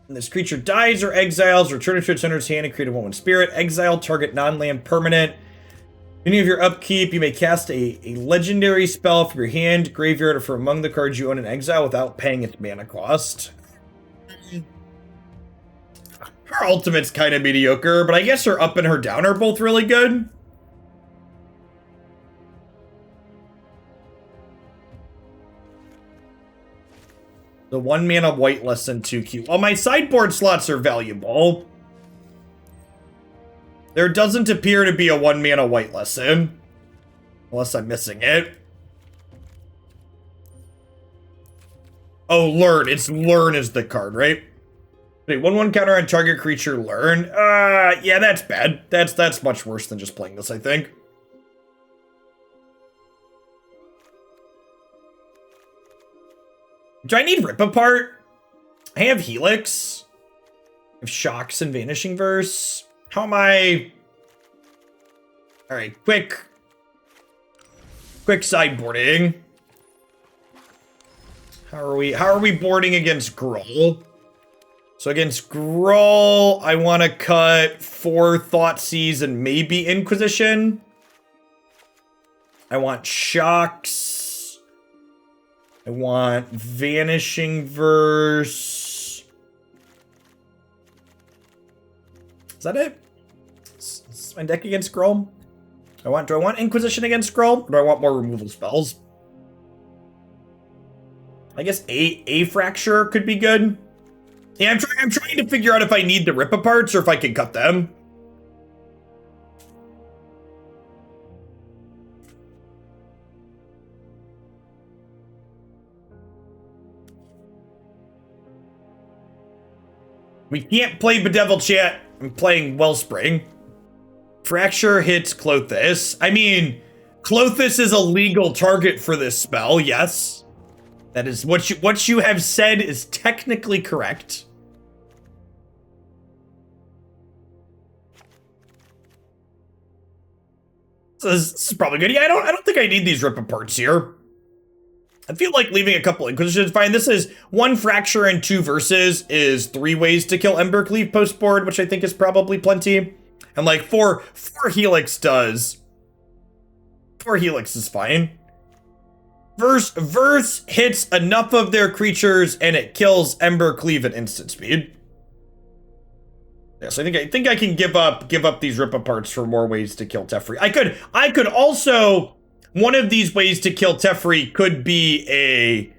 When this creature dies or exiles, return it to its owner's hand and create a 1/1 spirit. Exile target non-land permanent. Beginning of your upkeep, you may cast a legendary spell from your hand, graveyard, or from among the cards you own in exile without paying its mana cost. Her ultimate's kind of mediocre, but I guess her up and her down are both really good. The 1 mana white less than 2Q. Well, my sideboard slots are valuable. There doesn't appear to be a 1 mana white lesson. Unless I'm missing it. Oh, Learn. It's Learn is the card, right? Wait, 1/1 counter on target creature, Learn. Yeah, that's bad. That's much worse than just playing this, I think. Do I need Rip Apart? I have Helix. I have Shocks and Vanishing Verse. How am I? All right, quick sideboarding. How are we boarding against Gruul? So against Gruul, I want to cut 4 Thoughtseize and maybe Inquisition. I want Shocks. I want Vanishing Verse. Is that it? Is my deck against Gruul? Do I want Inquisition against Gruul? Or do I want more removal spells? I guess a Fracture could be good. Yeah, I'm trying to figure out if I need the Rip Aparts or if I can cut them. We can't play Bedevil, chat. I'm playing Wellspring. Fracture hits Klothys. I mean, Klothys is a legal target for this spell, yes. That is what you have said is technically correct. So this is probably good. Yeah, I don't think I need these Rip Aparts here. I feel like leaving a couple Inquisitions fine. This is 1 Fracture and 2 Verses is 3 ways to kill Embercleave post board, which I think is probably plenty. And like 4 Helix does. 4 Helix is fine. Verse hits enough of their creatures and it kills Embercleave at instant speed. Yes, I think I can give up these rip aparts for more ways to kill Teferi. I could also, one of these ways to kill Teferi could be a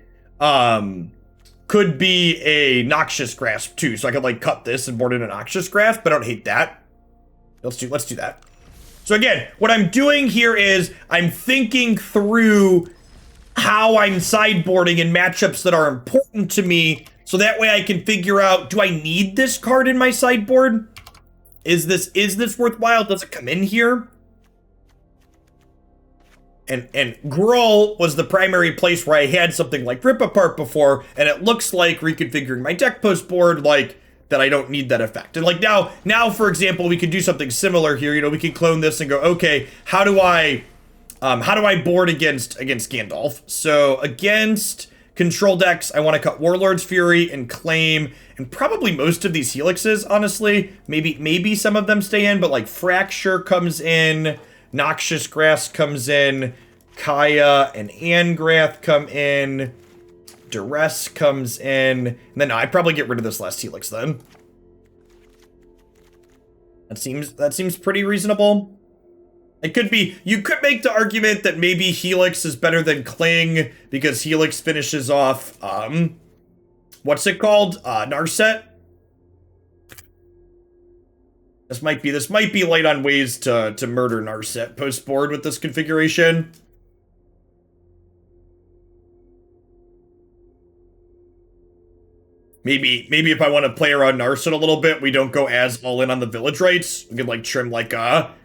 Noxious Grasp too. So I could like cut this and board in a Noxious Grasp, but I don't hate that. Let's do that. So again, what I'm doing here is I'm thinking through how I'm sideboarding in matchups that are important to me, so that way I can figure out, do I need this card in my sideboard? Is this worthwhile? Does it come in here? And Gruul was the primary place where I had something like Rip Apart before, and it looks like reconfiguring my deck post board, like, that I don't need that effect. And like now, for example, we could do something similar here. You know, we could clone this and go, okay, how do I board against Gandalf? So against control decks, I want to cut Warlord's Fury and Claim, and probably most of these Helixes, honestly. Maybe some of them stay in, but like Fracture comes in, Noxious Grass comes in, Kaya and Angrath come in, Duress comes in, and then I'd probably get rid of this last Helix then. That seems pretty reasonable. It could be, you could make the argument that maybe Helix is better than Cling because Helix finishes off, what's it called? Narset? This might be light on ways to murder Narset post board with this configuration. Maybe if I want to play around Narset a little bit, we don't go as all in on the Village Rites. We could like trim like a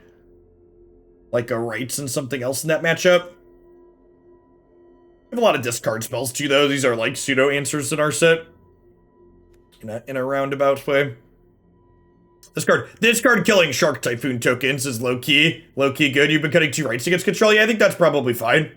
Rites and something else in that matchup. We have a lot of discard spells too, though. These are like pseudo answers in our set. In a roundabout way. This card killing Shark Typhoon tokens is low-key good. You've been cutting 2 Rites against control. Yeah, I think that's probably fine.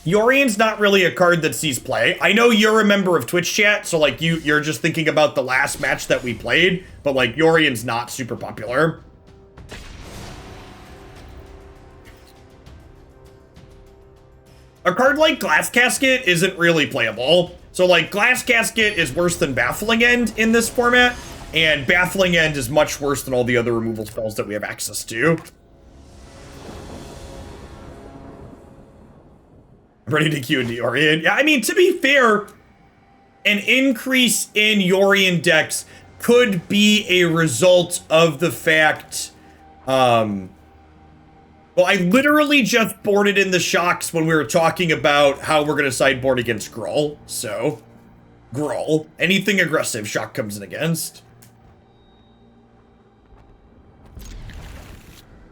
Yorian's not really a card that sees play. I know you're a member of Twitch chat, so like you're just thinking about the last match that we played, but like Yorian's not super popular. A card like Glass Casket isn't really playable. So like Glass Casket is worse than Baffling End in this format, and Baffling End is much worse than all the other removal spells that we have access to. Ready to queue into Yorian. Yeah, I mean, to be fair, an increase in Yorian decks could be a result of the fact, well, I literally just boarded in the shocks when we were talking about how we're going to sideboard against Gruul. So, Gruul, anything aggressive, shock comes in against.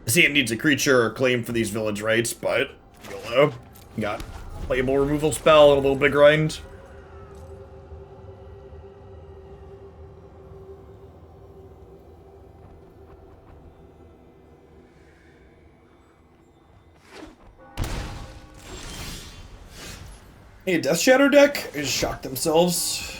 I see it needs a creature or claim for these Village Rites, but YOLO. Got playable removal spell and a little bit of grind. Hey, Death Shadow deck is shock themselves.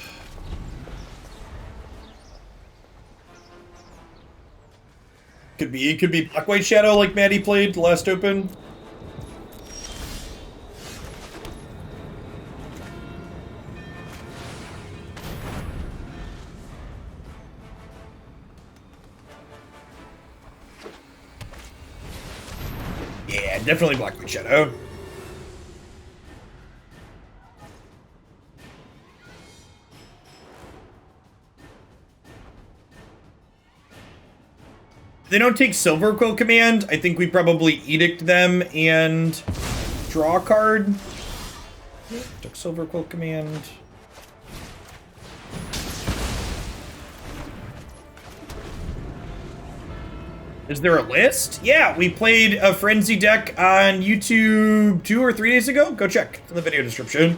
Could be Black White Shadow like Maddie played the last open. Yeah, definitely Black White Shadow. They don't take Silverquill Command. I think we probably Edict them and draw a card. Took Silverquill Command. Is there a list? Yeah, we played a Frenzy deck on YouTube 2 or 3 days ago. Go check. It's in the video description.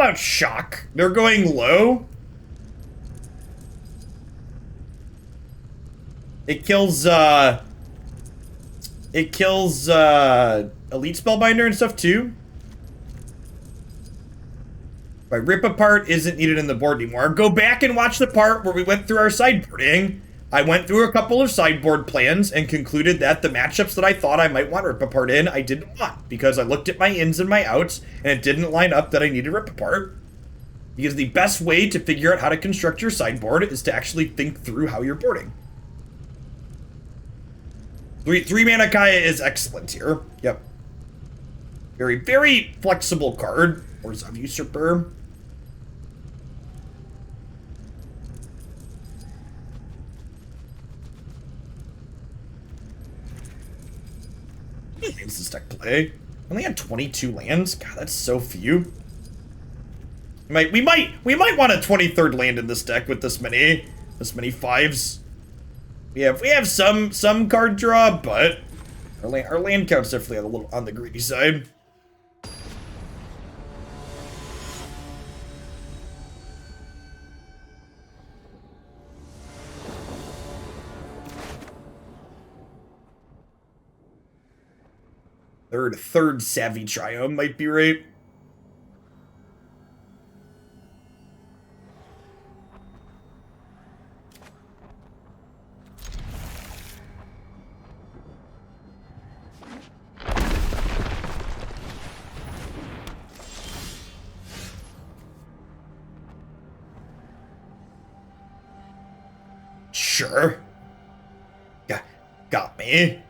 about shock? They're going low. It kills Elite Spellbinder and stuff too. But Rip Apart isn't needed in the board anymore. Go back and watch the part where we went through our sideboarding. I went through a couple of sideboard plans and concluded that the matchups that I thought I might want Rip Apart in, I didn't want. Because I looked at my ins and my outs, and it didn't line up that I needed Rip Apart. Because the best way to figure out how to construct your sideboard is to actually think through how you're boarding. Three mana Kaya is excellent here. Yep. Very, very flexible card. Orzhov Usurper. How many lands does this deck play? Only had 22 lands? God, that's so few. We might want a 23rd land in this deck with this many fives. We have some card draw, but our land count's definitely a little on the greedy side. Third Savai Triome might be right. Sure. Got me.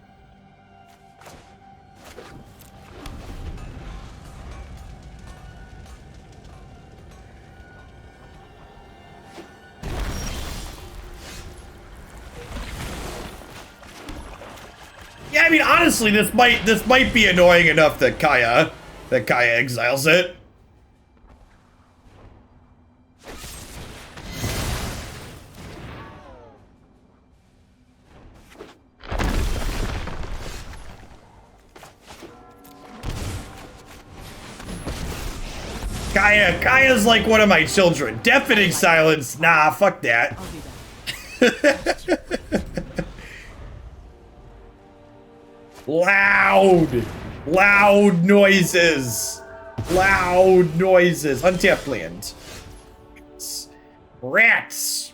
Yeah, I mean, honestly, this might be annoying enough that Kaya exiles it. Kaya's like one of my children. Deafening silence. Nah, fuck that. Loud noises. Untapped land. Rats.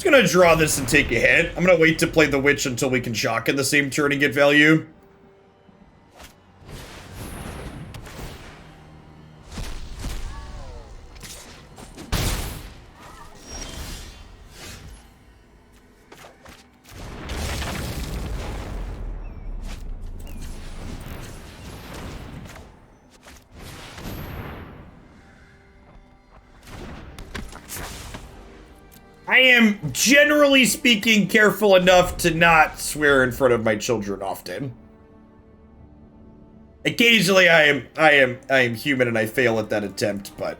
Gonna draw this and take a hit. I'm gonna wait to play the Witch until we can shock in the same turn and get value. I am, generally speaking, careful enough to not swear in front of my children often. Occasionally, I am human and I fail at that attempt, but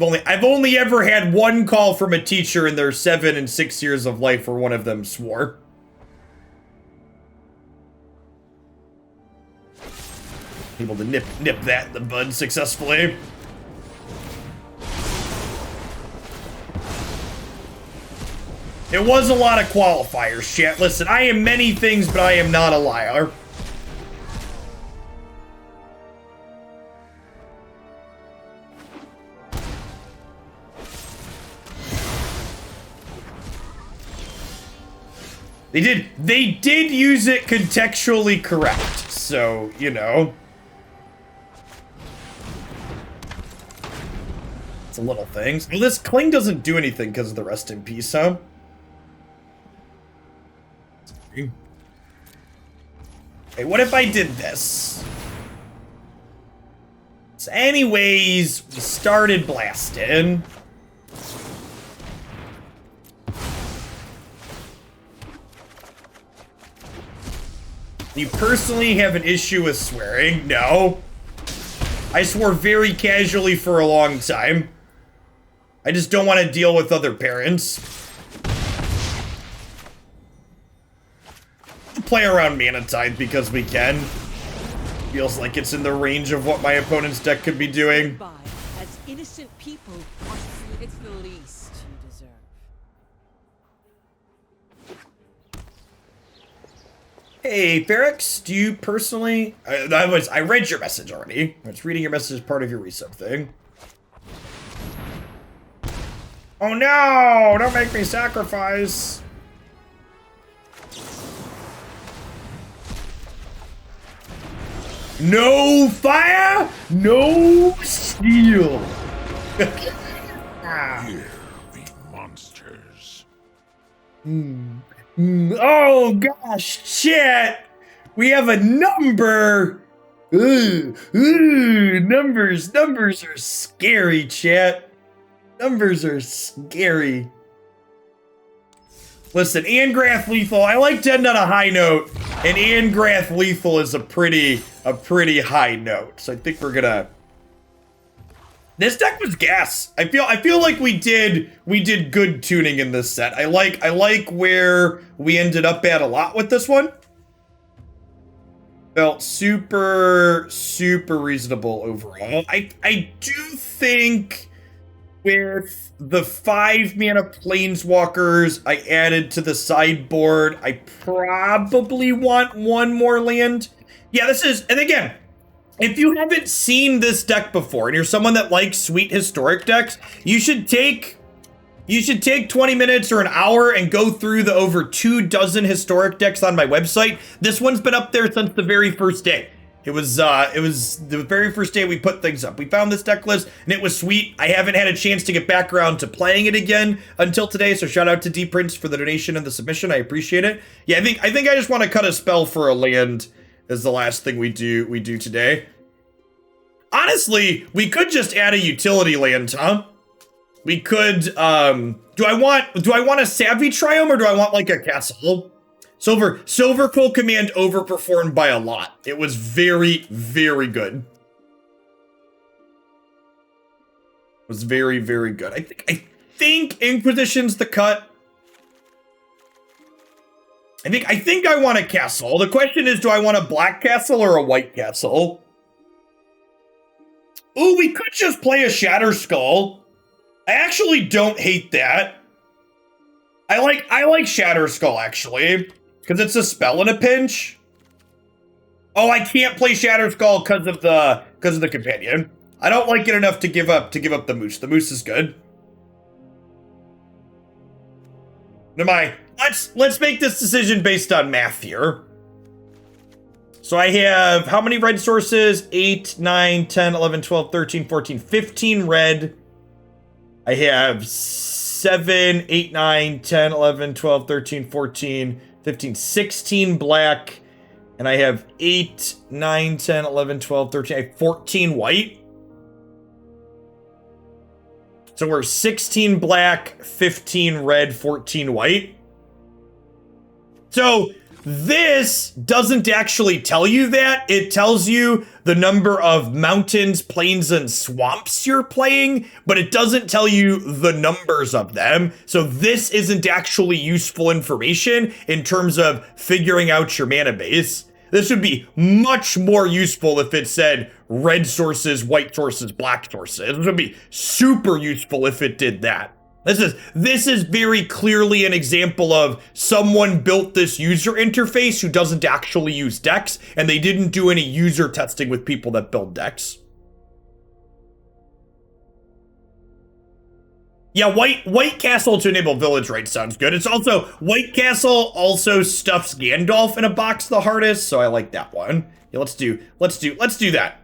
I've only ever had one call from a teacher in their 7 and 6 years of life where one of them swore. Able to nip that in the bud successfully. It was a lot of qualifiers, chat. Listen, I am many things, but I am not a liar. They did use it contextually correct, so, you know. It's a little things. Well, this Cling doesn't do anything because of the Rest in Peace, huh? Hey, what if I did this? So anyways, we started blasting. You personally have an issue with swearing? No. I swore very casually for a long time. I just don't want to deal with other parents. Play around Mana Tithe because we can. Feels like it's in the range of what my opponent's deck could be doing. As innocent people, it's the least you deserve. Hey, Ferrex, do you personally... I read your message already. I was reading your message as part of your resub thing. Oh no! Don't make me sacrifice! No fire, no steel. Here be monsters. Oh gosh, shit. We have a number. Numbers are scary, chat. Numbers are scary. Listen, Angrath Lethal, I like to end on a high note, and Angrath Lethal is a pretty high note. So I think we're gonna... This deck was gas. I feel like we did good tuning in this set. I like where we ended up at a lot with this one. Felt super reasonable overall. I do think with the 5-mana Planeswalkers I added to the sideboard, I probably want one more land. Yeah, this is, and again, if you haven't seen this deck before and you're someone that likes sweet historic decks, you should take 20 minutes or an hour and go through the over 24 historic decks on my website. This one's been up there since the very first day. It was the very first day we put things up. We found this deck list and it was sweet. I haven't had a chance to get back around to playing it again until today. So shout out to D Prince for the donation and the submission. I appreciate it. Yeah, I think I just want to cut a spell for a land is the last thing we do today. Honestly, we could just add a utility land, huh? We could do I want a Savai Triome or do I want like a castle? Silverquill Command overperformed by a lot. It was very good. It was very good. I think Inquisition's the cut. I think I want a castle. The question is, do I want a black castle or a white castle? Ooh, we could just play a Shatterskull. I actually don't hate that. I like Shatterskull actually. Because it's a spell in a pinch. Oh, I can't play Shatterskull because of the companion. I don't like it enough to give up the moose. The moose is good. Let's make this decision based on math here. So I have how many red sources? 8, 9, 10, 11, 12, 13, 14, 15 red. I have 7, 8, 9, 10, 11, 12, 13, 14, 15, 16 black, and I have 8, 9, 10, 11, 12, 13, I have 14 white. So we're 16 black, 15 red, 14 white. So this doesn't actually tell you that. It tells you the number of mountains, plains, and swamps you're playing, but it doesn't tell you the numbers of them. So this isn't actually useful information in terms of figuring out your mana base. This would be much more useful if it said red sources, white sources, black sources. This would be super useful if it did that. This is very clearly an example of someone built this user interface who doesn't actually use decks, and they didn't do any user testing with people that build decks. Yeah, white castle to enable Village Rites sounds good. It's also, white castle also stuffs Gandalf in a box the hardest, so I like that one. Yeah, let's do that.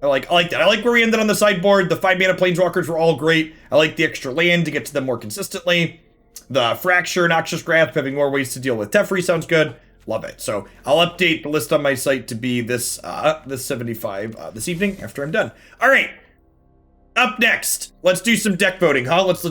I like that. I like where we ended on the sideboard. The 5-mana Planeswalkers were all great. I like the extra land to get to them more consistently. The Fracture, Noxious Grasp, having more ways to deal with Teferi sounds good. Love it. So I'll update the list on my site to be this 75 this evening after I'm done. All right. Up next, let's do some deck voting, huh? Let's